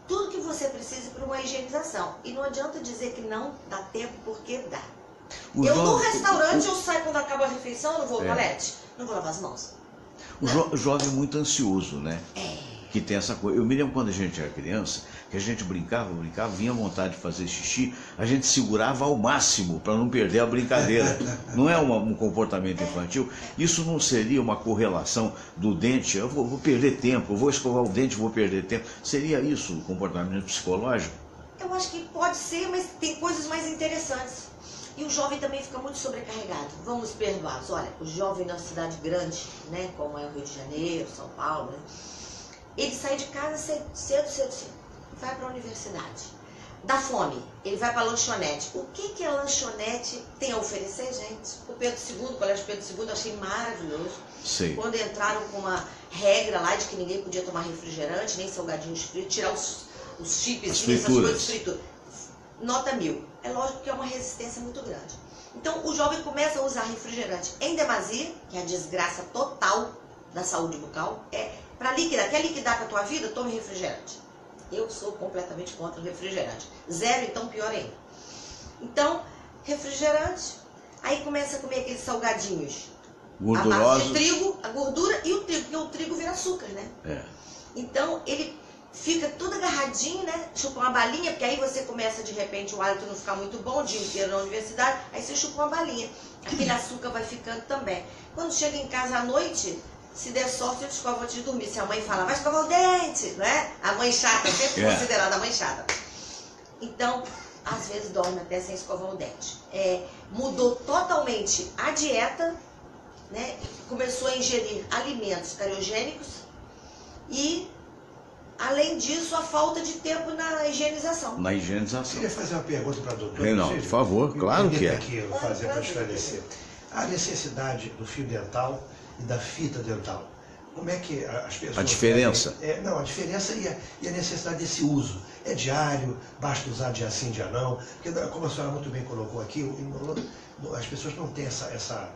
Speaker 2: tudo que você precisa para uma higienização. E não adianta dizer que não dá tempo, porque dá. No restaurante, eu saio quando acaba a refeição, eu não vou ao toalete, não vou lavar as mãos.
Speaker 1: O jovem é muito ansioso, né? Que tem essa coisa. Eu me lembro quando a gente era criança, que a gente brincava, vinha vontade de fazer xixi, a gente segurava ao máximo para não perder a brincadeira. Não é um comportamento infantil? Isso não seria uma correlação do dente? Eu vou perder tempo, eu vou escovar o dente, vou perder tempo. Seria isso o comportamento psicológico?
Speaker 2: Eu acho que pode ser, mas tem coisas mais interessantes. E o jovem também fica muito sobrecarregado. Vamos perdoá-los. Olha, o jovem na cidade grande, né, como é o Rio de Janeiro, São Paulo, né, ele sai de casa cedo, vai para a universidade. Dá fome, ele vai para a lanchonete. O que a lanchonete tem a oferecer, gente? O Pedro II, o Colégio Pedro II, eu achei maravilhoso.
Speaker 1: Sim.
Speaker 2: Quando entraram com uma regra lá de que ninguém podia tomar refrigerante, nem salgadinhos fritos, tirar os chips, essas coisas fritas. Nota 1000. É lógico que é uma resistência muito grande. Então, o jovem começa a usar refrigerante em demasia, que é a desgraça total da saúde bucal. Para liquidar, quer liquidar com a tua vida? Tome refrigerante. Eu sou completamente contra o refrigerante. Zero, então, pior ainda. Então, refrigerante, aí começa a comer aqueles salgadinhos.
Speaker 1: Gordurosos.
Speaker 2: A base de trigo, a gordura e o trigo, porque o trigo vira açúcar, né? Então, ele fica tudo agarradinho, né? Chupa uma balinha, porque aí você começa, de repente, o hálito não ficar muito bom, o dia inteiro na universidade, aí você chupa uma balinha. Aquele açúcar vai ficando também. Quando chega em casa à noite, se der sorte, eu escovo antes de dormir. Se a mãe fala, vai escovar o dente, né? A mãe chata, sempre considerada a mãe chata. Então, às vezes dorme até sem escovar o dente. Mudou totalmente a dieta, né? Começou a ingerir alimentos cariogênicos e, além disso, a falta de tempo na higienização.
Speaker 1: Na higienização.
Speaker 4: Eu queria fazer uma pergunta para a doutora.
Speaker 1: Reinaldo, por favor, claro que é.
Speaker 4: Aqui fazer para esclarecer. A necessidade do fio dental e da fita dental. Como é que as pessoas...
Speaker 1: A diferença?
Speaker 4: A diferença e a necessidade desse uso. É diário, basta usar dia sim, dia não. Porque, como a senhora muito bem colocou aqui, as pessoas não têm essa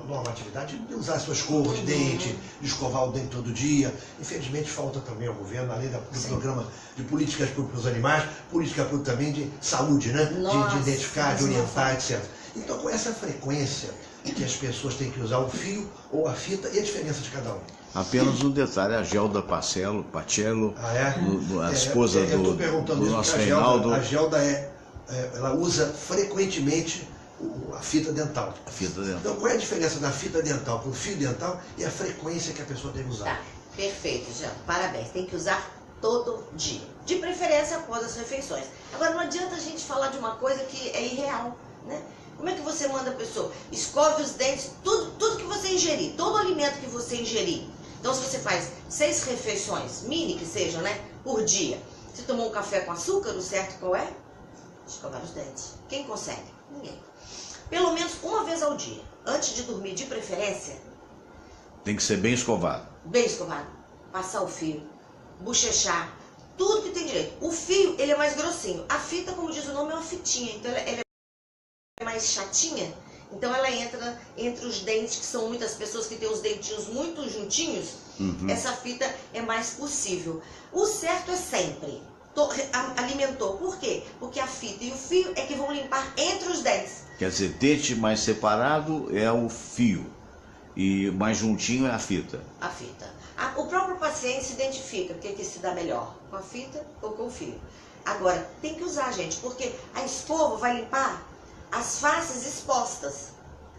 Speaker 4: normatividade de usar a sua escova de dente, de escovar o dente todo dia. Infelizmente falta também ao governo, além do programa de políticas para os animais, política também de saúde, né? De identificar, de orientar, etc. Então, com essa frequência que as pessoas têm que usar o fio ou a fita e a diferença de cada um.
Speaker 1: Apenas um detalhe, a Gelda Pacello, a esposa do nosso Reinaldo.
Speaker 4: A Gelda ela usa frequentemente a fita dental. Então, qual é a diferença da fita dental para o fio dental e a frequência que a pessoa deve usar?
Speaker 2: Tá, perfeito, Jean. Parabéns. Tem que usar todo dia. De preferência após as refeições. Agora, não adianta a gente falar de uma coisa que é irreal, né? Como é que você manda a pessoa? Escove os dentes, tudo que você ingerir, todo alimento que você ingerir. Então, se você faz 6 refeições, mini que sejam, né, por dia, Se tomou um café com açúcar, o certo qual é? Escovar os dentes. Quem consegue? Ninguém. Pelo menos uma vez ao dia, antes de dormir, de preferência.
Speaker 1: Tem que ser bem escovado.
Speaker 2: Bem escovado. Passar o fio, bochechar, tudo que tem direito. O fio, ele é mais grossinho. A fita, como diz o nome, é uma fitinha. Então, ela é mais chatinha. Então, ela entra entre os dentes, que são muitas pessoas que têm os dentinhos muito juntinhos. Essa fita é mais possível. O certo é sempre. Alimentou. Por quê? Porque a fita e o fio é que vão limpar entre os dentes.
Speaker 1: Quer dizer, dente mais separado é o fio e mais juntinho é a fita.
Speaker 2: A fita. O próprio paciente se identifica o que se dá melhor, com a fita ou com o fio. Agora, tem que usar, gente, porque a escova vai limpar as faces expostas,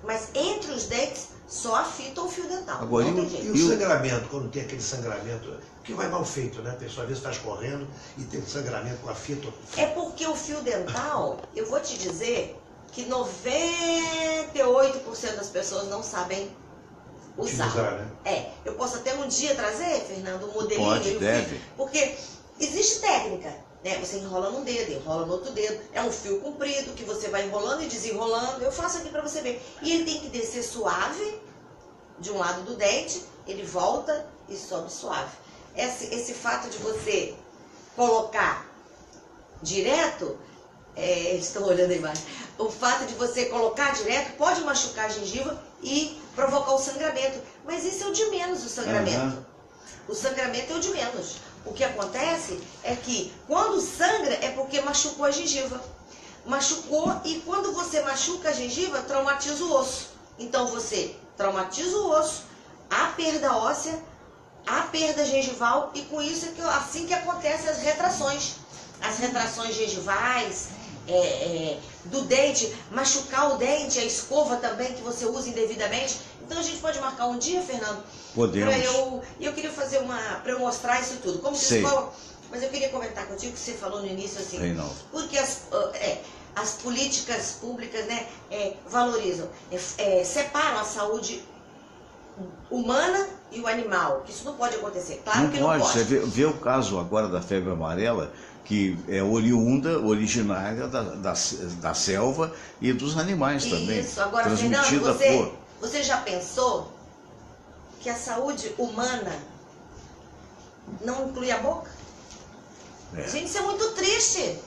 Speaker 2: mas entre os dentes, só a fita ou o fio dental.
Speaker 1: Agora,
Speaker 2: não tem jeito.
Speaker 4: E o sangramento, quando tem aquele sangramento, que vai mal feito, né? A pessoa às vezes está escorrendo e tem sangramento com a fita ou com o fio.
Speaker 2: É porque o fio dental, eu vou te dizer que 98% das pessoas não sabem usar.
Speaker 4: Né?
Speaker 2: Eu posso até um dia trazer, Fernando, um modelinho.
Speaker 1: Pode, deve.
Speaker 2: Porque existe técnica, né? Você enrola num dedo, enrola no outro dedo. É um fio comprido que você vai enrolando e desenrolando. Eu faço aqui para você ver. E ele tem que descer suave de um lado do dente, ele volta e sobe suave. Esse fato de você colocar direto, estão olhando a imagem, o fato de você colocar direto pode machucar a gengiva e provocar o sangramento. Mas isso é o de menos, o sangramento. O sangramento é o de menos. O que acontece é que quando sangra é porque machucou a gengiva. Machucou, e quando você machuca a gengiva, traumatiza o osso. Então você traumatiza o osso, há perda óssea, há perda gengival, e com isso é assim que acontecem as retrações. As retrações gengivais, do dente, machucar o dente, a escova também que você usa indevidamente. Então a gente pode marcar um dia, Fernando?
Speaker 1: Podemos.
Speaker 2: Eu queria fazer para eu mostrar isso tudo. Como se escova, mas eu queria comentar contigo que você falou no início assim.
Speaker 1: Reinaldo.
Speaker 2: Porque as políticas públicas, né, valorizam, separam a saúde humana e o animal. Isso não pode acontecer. Claro que não pode.
Speaker 1: Você vê o caso agora da febre amarela, que é originária da selva e dos animais também.
Speaker 2: Isso. Agora,
Speaker 1: transmitida
Speaker 2: Fernando, você já pensou que a saúde humana não inclui a boca? Gente, isso é muito triste.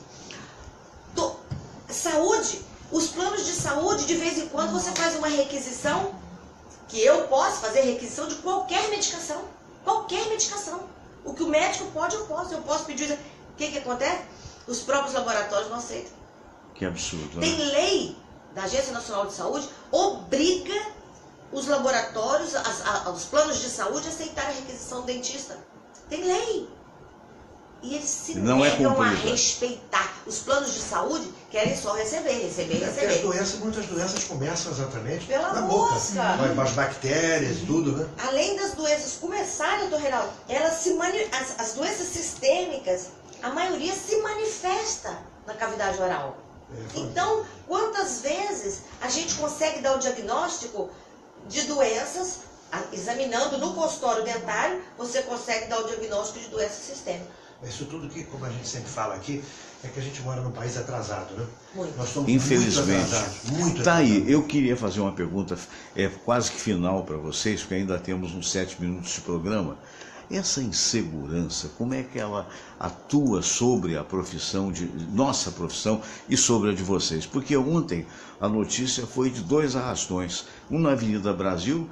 Speaker 2: Saúde, os planos de saúde, de vez em quando você faz uma requisição, que eu posso fazer requisição de qualquer medicação. Qualquer medicação. O que o médico pode, eu posso. Eu posso pedir. O que acontece? Os próprios laboratórios não aceitam.
Speaker 1: Que absurdo,
Speaker 2: Tem lei da Agência Nacional de Saúde, obriga os laboratórios, os planos de saúde a aceitarem a requisição do dentista. Tem lei. E eles se negam a respeitar. Os planos de saúde querem só receber.
Speaker 4: Muitas doenças começam exatamente
Speaker 2: na
Speaker 4: boca.
Speaker 2: boca.
Speaker 4: Com as bactérias e tudo, né?
Speaker 2: Além das doenças começarem, doutor Reinaldo, as doenças sistêmicas, a maioria se manifesta na cavidade oral. Então, quantas vezes a gente consegue dar o diagnóstico de doenças, examinando no consultório dentário, você consegue dar o diagnóstico de doença sistêmica.
Speaker 4: Isso tudo que, como a gente sempre fala aqui, é que a gente mora num país atrasado, né?
Speaker 2: Muito.
Speaker 4: Nós estamos
Speaker 1: infelizmente.
Speaker 4: Muito
Speaker 1: Tá
Speaker 4: atrasados.
Speaker 1: aí, eu queria fazer uma pergunta quase que final para vocês, porque ainda temos uns 7 minutos de programa. Essa insegurança, como é que ela atua sobre a profissão, nossa profissão e sobre a de vocês? Porque ontem a notícia foi de 2 arrastões. Um na Avenida Brasil,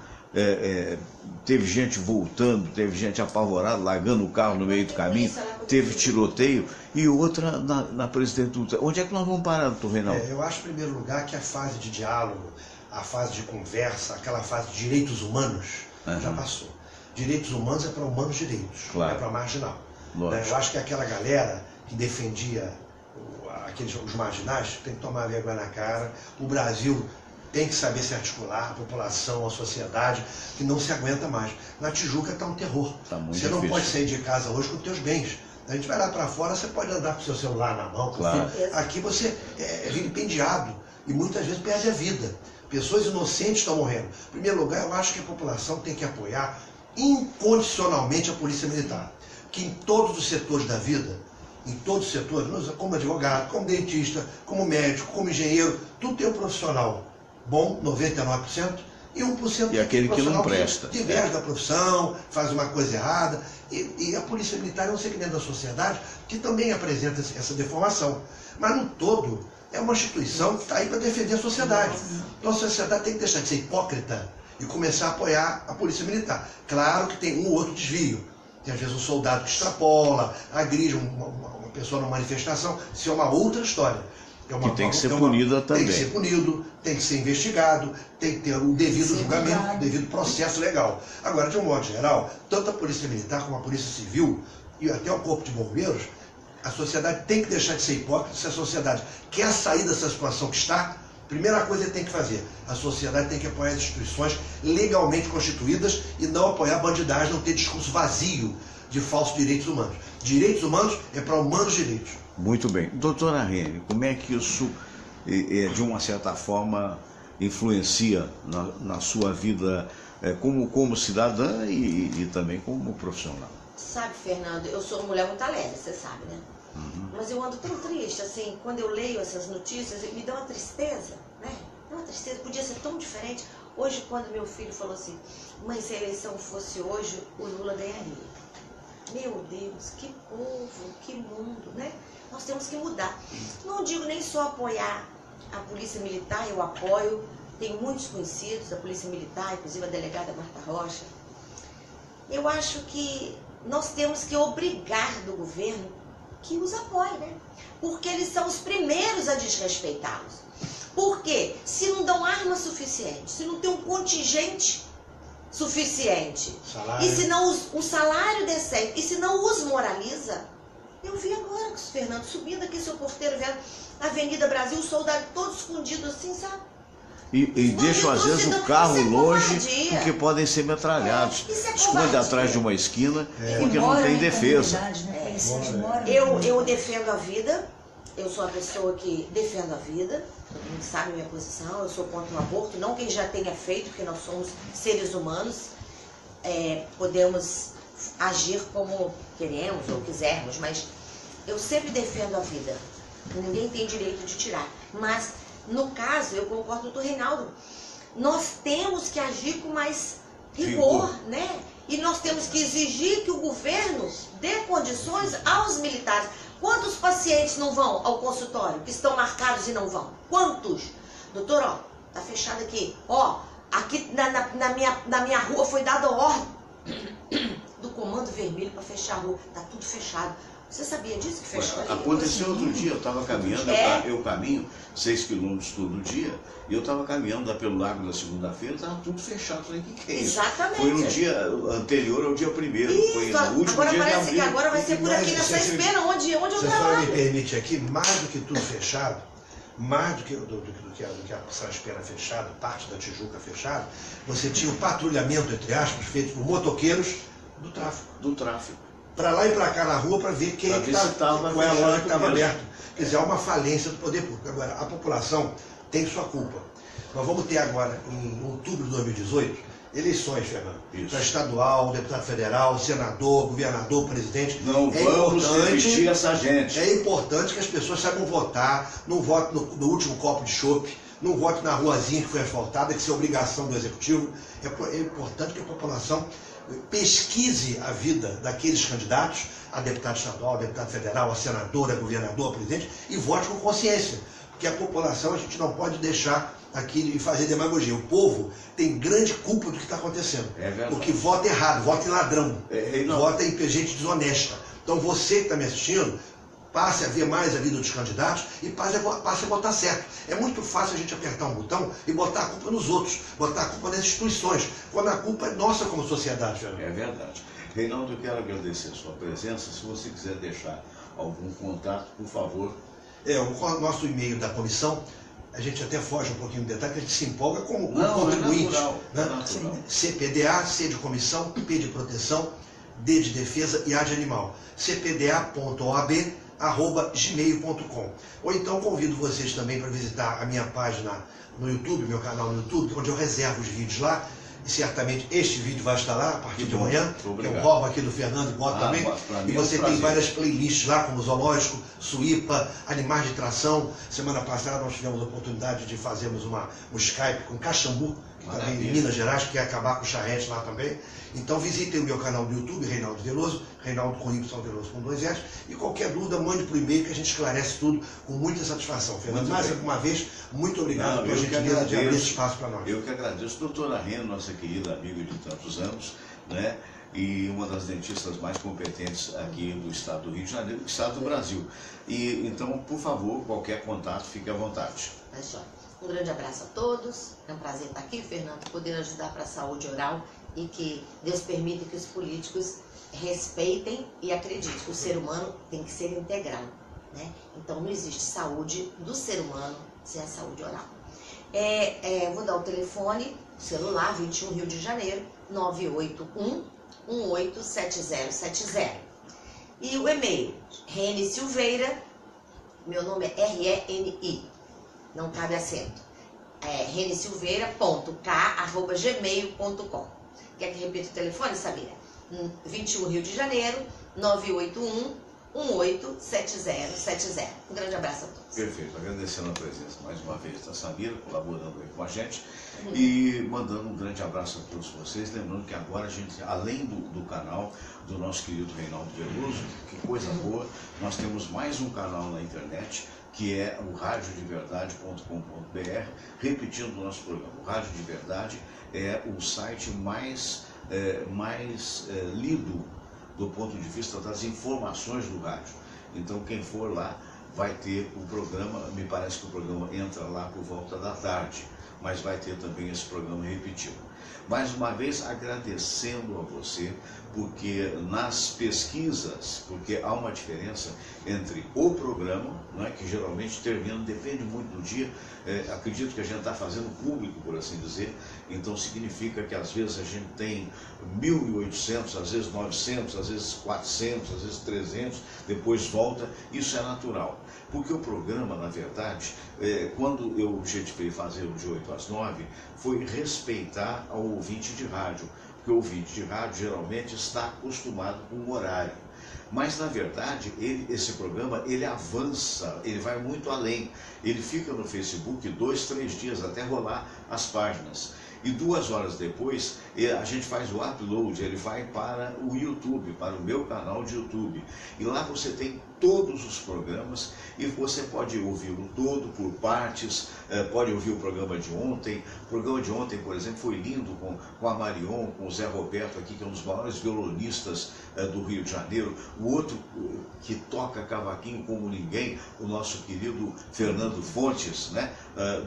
Speaker 1: teve gente voltando, teve gente apavorada, largando o carro no meio do caminho, teve tiroteio, e outra na Presidente Dutra. Onde é que nós vamos parar, doutor Reinaldo?
Speaker 4: Eu acho, em primeiro lugar, que a fase de diálogo, a fase de conversa, aquela fase de direitos humanos, já passou. Direitos humanos é para humanos direitos,
Speaker 1: claro.
Speaker 4: É para marginal.
Speaker 1: Lógico.
Speaker 4: Eu acho que aquela galera que defendia os marginais tem que tomar vergonha na cara. O Brasil tem que saber se articular, a população, a sociedade, que não se aguenta mais. Na Tijuca está um terror.
Speaker 1: Tá muito
Speaker 4: você não
Speaker 1: difícil.
Speaker 4: pode sair de casa hoje com os teus bens. A gente vai lá para fora, você pode andar com o seu celular na mão.
Speaker 1: Claro.
Speaker 4: Aqui você é vilipendiado e muitas vezes perde a vida. Pessoas inocentes estão morrendo. Em primeiro lugar, eu acho que a população tem que apoiar incondicionalmente a Polícia Militar, que em todos os setores da vida em todos os setores, como advogado, como dentista, como médico, como engenheiro, tudo tem um profissional bom, 99%, e 1%
Speaker 1: e aquele que não
Speaker 4: profissional
Speaker 1: presta.
Speaker 4: que diverge da profissão, faz uma coisa errada. E a Polícia Militar é um segmento da sociedade que também apresenta essa deformação. Mas, no todo, é uma instituição que está aí para defender a sociedade. Então, a sociedade tem que deixar de ser hipócrita e começar a apoiar a Polícia Militar. Claro que tem um ou outro desvio. Tem, às vezes, um soldado que extrapola, agride uma pessoa numa manifestação. Isso é uma outra história.
Speaker 1: Que tem que ser punida também.
Speaker 4: Tem que ser punido, tem que ser investigado, tem que ter o devido julgamento, o devido processo legal. Agora, de um modo geral, tanto a Polícia Militar como a Polícia Civil e até o Corpo de Bombeiros, a sociedade tem que deixar de ser hipócrita. Se a sociedade quer sair dessa situação que está, a primeira coisa que tem que fazer, a sociedade tem que apoiar as instituições legalmente constituídas e não apoiar bandidagem, não ter discurso vazio de falsos direitos humanos. Direitos humanos é para humanos direitos.
Speaker 1: Muito bem. Doutora Rene, como é que isso, de uma certa forma, influencia na sua vida como cidadã e também como profissional?
Speaker 2: Sabe, Fernando, eu sou uma mulher muito alegre, você sabe, né? Mas eu ando tão triste, assim, quando eu leio essas notícias, me dá uma tristeza, né? Dá uma tristeza, podia ser tão diferente. Hoje, quando meu filho falou assim, mãe, se a eleição fosse hoje, o Lula ganharia. Meu Deus, que povo, que mundo, né? Nós temos que mudar. Não digo nem só apoiar a Polícia Militar, eu apoio, tenho muitos conhecidos da Polícia Militar, inclusive a delegada Marta Rocha. Eu acho que nós temos que obrigar do governo que os apoie, né? Porque eles são os primeiros a desrespeitá-los. Por quê? Se não dão arma suficiente, se não tem um contingente suficiente, e se não um salário decente, e se não os moraliza. Eu vi agora, Fernando, subindo aqui seu porteiro, vendo a Avenida Brasil, o soldado todo escondido assim, sabe?
Speaker 1: E deixam às vezes o carro longe, porque podem ser metralhados. Esconde atrás de uma esquina, porque não tem defesa.
Speaker 2: Eu defendo a vida, eu sou a pessoa que defendo a vida, todo mundo sabe a minha posição, eu sou contra o aborto, não quem já tenha feito, porque nós somos seres humanos, podemos agir como queremos ou quisermos, mas eu sempre defendo a vida, ninguém tem direito de tirar, mas no caso, eu concordo com o doutor Reinaldo, nós temos que agir com mais rigor, né? E nós temos que exigir que o governo dê condições aos militares. Quantos pacientes não vão ao consultório, que estão marcados e não vão? Quantos? Doutor, ó, tá fechado aqui. Ó, aqui na minha rua foi dada ordem do Comando Vermelho para fechar a rua. Tá tudo fechado. Você sabia disso que fechou ali?
Speaker 1: Aconteceu outro dia, eu estava caminhando, eu caminho 6 quilômetros todo dia, e eu estava caminhando lá pelo Largo da Segunda-feira, estava tudo fechado. Falei, o que é isso?
Speaker 2: Exatamente.
Speaker 1: Foi no dia anterior ao dia 1º, foi no último
Speaker 2: agora
Speaker 1: dia de
Speaker 2: parece
Speaker 1: abril.
Speaker 2: que agora vai ser por aqui nessa espera, onde eu
Speaker 4: trabalho. Se a senhora me permite aqui, mais do que tudo fechado, mais do que a sala de espera fechada, parte da Tijuca fechada, você tinha o patrulhamento, entre aspas, feito por motoqueiros do tráfico.
Speaker 1: Do tráfico.
Speaker 4: Para lá e para cá na rua para ver quem qual é a loja que estava aberta. Quer dizer, há uma falência do poder público. Agora, a população tem sua culpa. Nós vamos ter agora, em outubro de 2018, eleições, Fernando. Para estadual, deputado federal, senador, governador, presidente.
Speaker 1: Não vamos repetir essa gente.
Speaker 4: É importante que as pessoas saibam votar, não votem no último copo de chope, não votem na ruazinha que foi asfaltada, que isso é obrigação do executivo. É importante que a população pesquise a vida daqueles candidatos a deputado estadual, a deputado federal, a senador, a governador, a presidente, e vote com consciência. Porque a população a gente não pode deixar aqui de fazer demagogia. O povo tem grande culpa do que está acontecendo.
Speaker 1: É verdade.
Speaker 4: Porque vota errado, vota em ladrão, vota em gente desonesta. Então você que está me assistindo, passe a ver mais a vida dos candidatos e passe a votar certo. É muito fácil a gente apertar um botão e botar a culpa nos outros, botar a culpa nas instituições, quando a culpa é nossa como sociedade. Fernando.
Speaker 1: É verdade. Reinaldo, eu quero agradecer a sua presença. Se você quiser deixar algum contato, por favor.
Speaker 4: O nosso e-mail da comissão, a gente até foge um pouquinho do detalhe, que a gente se empolga como contribuinte. CPDA, C de comissão, P de proteção, D de defesa e A de animal. cpda.oab@gmail.com. Ou então convido vocês também para visitar a minha página no YouTube, meu canal no YouTube, onde eu reservo os vídeos lá, e certamente este vídeo vai estar lá a partir de amanhã.
Speaker 1: Obrigado.
Speaker 4: Eu roubo aqui do Fernando e boto também. E você tem várias playlists lá, como Zoológico, Suípa, Animais de Tração. Semana passada nós tivemos a oportunidade de fazermos um Skype com Caxambu, também em Minas Gerais, que ia acabar com o charrete lá também. Então visitem o meu canal do YouTube, Reinaldo Veloso, Reinaldo com Y, Veloso com 2 S, e qualquer dúvida mande por e-mail que a gente esclarece tudo com muita satisfação. Fernando, mais uma vez, muito obrigado pela gentileza de abrir esse espaço para nós.
Speaker 1: Eu que agradeço. Doutora Rena, nossa querida amiga de tantos anos, né? E uma das dentistas mais competentes aqui do estado do Rio de Janeiro, do estado do Brasil. E então, por favor, qualquer contato, fique à vontade.
Speaker 2: Um grande abraço a todos. É um prazer estar aqui, Fernando, poder ajudar para a saúde oral e que Deus permita que os políticos respeitem e acreditem que o ser humano tem que ser integral, né? Então não existe saúde do ser humano sem a saúde oral. Vou dar o telefone, celular, 21 Rio de Janeiro, 981-187070. E o e-mail, Rene Silveira, meu nome é R-E-N-I, não cabe acento. renesilveira.k@gmail.com. Quer que repita o telefone, Samira? 21 Rio de Janeiro, 981-187070. Um grande abraço a todos.
Speaker 1: Perfeito. Agradecendo a presença mais uma vez da Samira, colaborando aí com a gente, e mandando um grande abraço a todos vocês. Lembrando que agora a gente, além do canal do nosso querido Reinaldo Veloso, que coisa boa, nós temos mais um canal na internet, que é o radiodeverdade.com.br, repetindo o nosso programa. O Rádio de Verdade é o site mais lido do ponto de vista das informações do rádio. Então, quem for lá vai ter o programa, me parece que o programa entra lá por volta da tarde, mas vai ter também esse programa repetido. Mais uma vez, agradecendo a você, porque nas pesquisas, porque há uma diferença entre o programa, não é, que geralmente termina, depende muito do dia, acredito que a gente está fazendo público, por assim dizer, então significa que às vezes a gente tem 1.800, às vezes 900, às vezes 400, às vezes 300, depois volta, isso é natural. Porque o programa, na verdade, quando eu objetivei fazer o de 8 às 9, foi respeitar ao ouvinte de rádio, porque o ouvinte de rádio geralmente está acostumado com o horário. Mas, na verdade, esse programa, ele avança, ele vai muito além. Ele fica no Facebook 2, 3 dias até rolar as páginas. E 2 horas depois, a gente faz o upload, ele vai para o YouTube, para o meu canal de YouTube. E lá você tem todos os programas e você pode ouvi-lo todo por partes, pode ouvir o programa de ontem. O programa de ontem, por exemplo, foi lindo com a Marion, com o Zé Roberto aqui, que é um dos maiores violonistas do Rio de Janeiro. O outro que toca cavaquinho como ninguém, o nosso querido Fernando Fontes, né,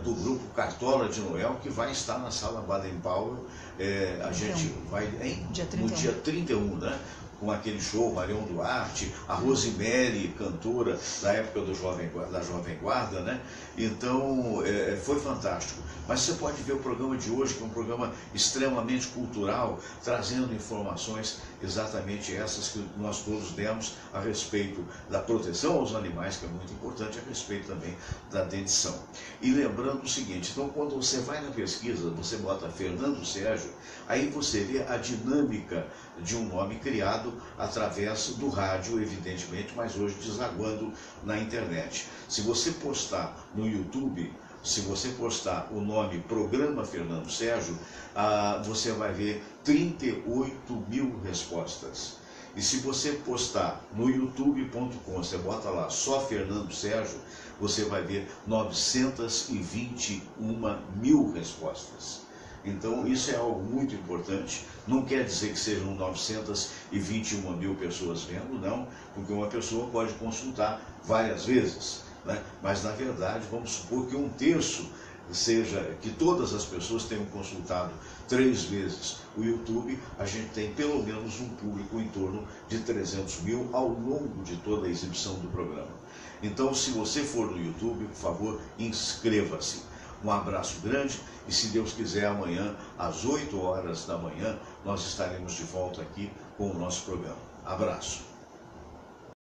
Speaker 1: do grupo Cartola de Noel, que vai estar na sala Baden-Powell. A gente vai no dia 31, né? Com aquele show, Marion Duarte, a Rosemary, cantora da época da Jovem Guarda, né? Então, foi fantástico. Mas você pode ver o programa de hoje, que é um programa extremamente cultural, trazendo informações exatamente essas que nós todos demos a respeito da proteção aos animais, que é muito importante, a respeito também da dentição. E lembrando o seguinte, então quando você vai na pesquisa, você bota Fernando Sérgio, aí você vê a dinâmica de um nome criado através do rádio, evidentemente, mas hoje desaguando na internet. Se você postar no YouTube, se você postar o nome Programa Fernando Sérgio, você vai ver 38.000 respostas. E se você postar no youtube.com, você bota lá só Fernando Sérgio, você vai ver 921.000 respostas. Então isso é algo muito importante, não quer dizer que sejam 921.000 pessoas vendo, não, porque uma pessoa pode consultar várias vezes, né? Mas na verdade vamos supor que 1/3 seja, que todas as pessoas tenham consultado 3 vezes o YouTube, a gente tem pelo menos um público em torno de 300.000 ao longo de toda a exibição do programa. Então se você for no YouTube, por favor, inscreva-se. Um abraço grande e, se Deus quiser, amanhã, às 8 horas da manhã, nós estaremos de volta aqui com o nosso programa. Abraço.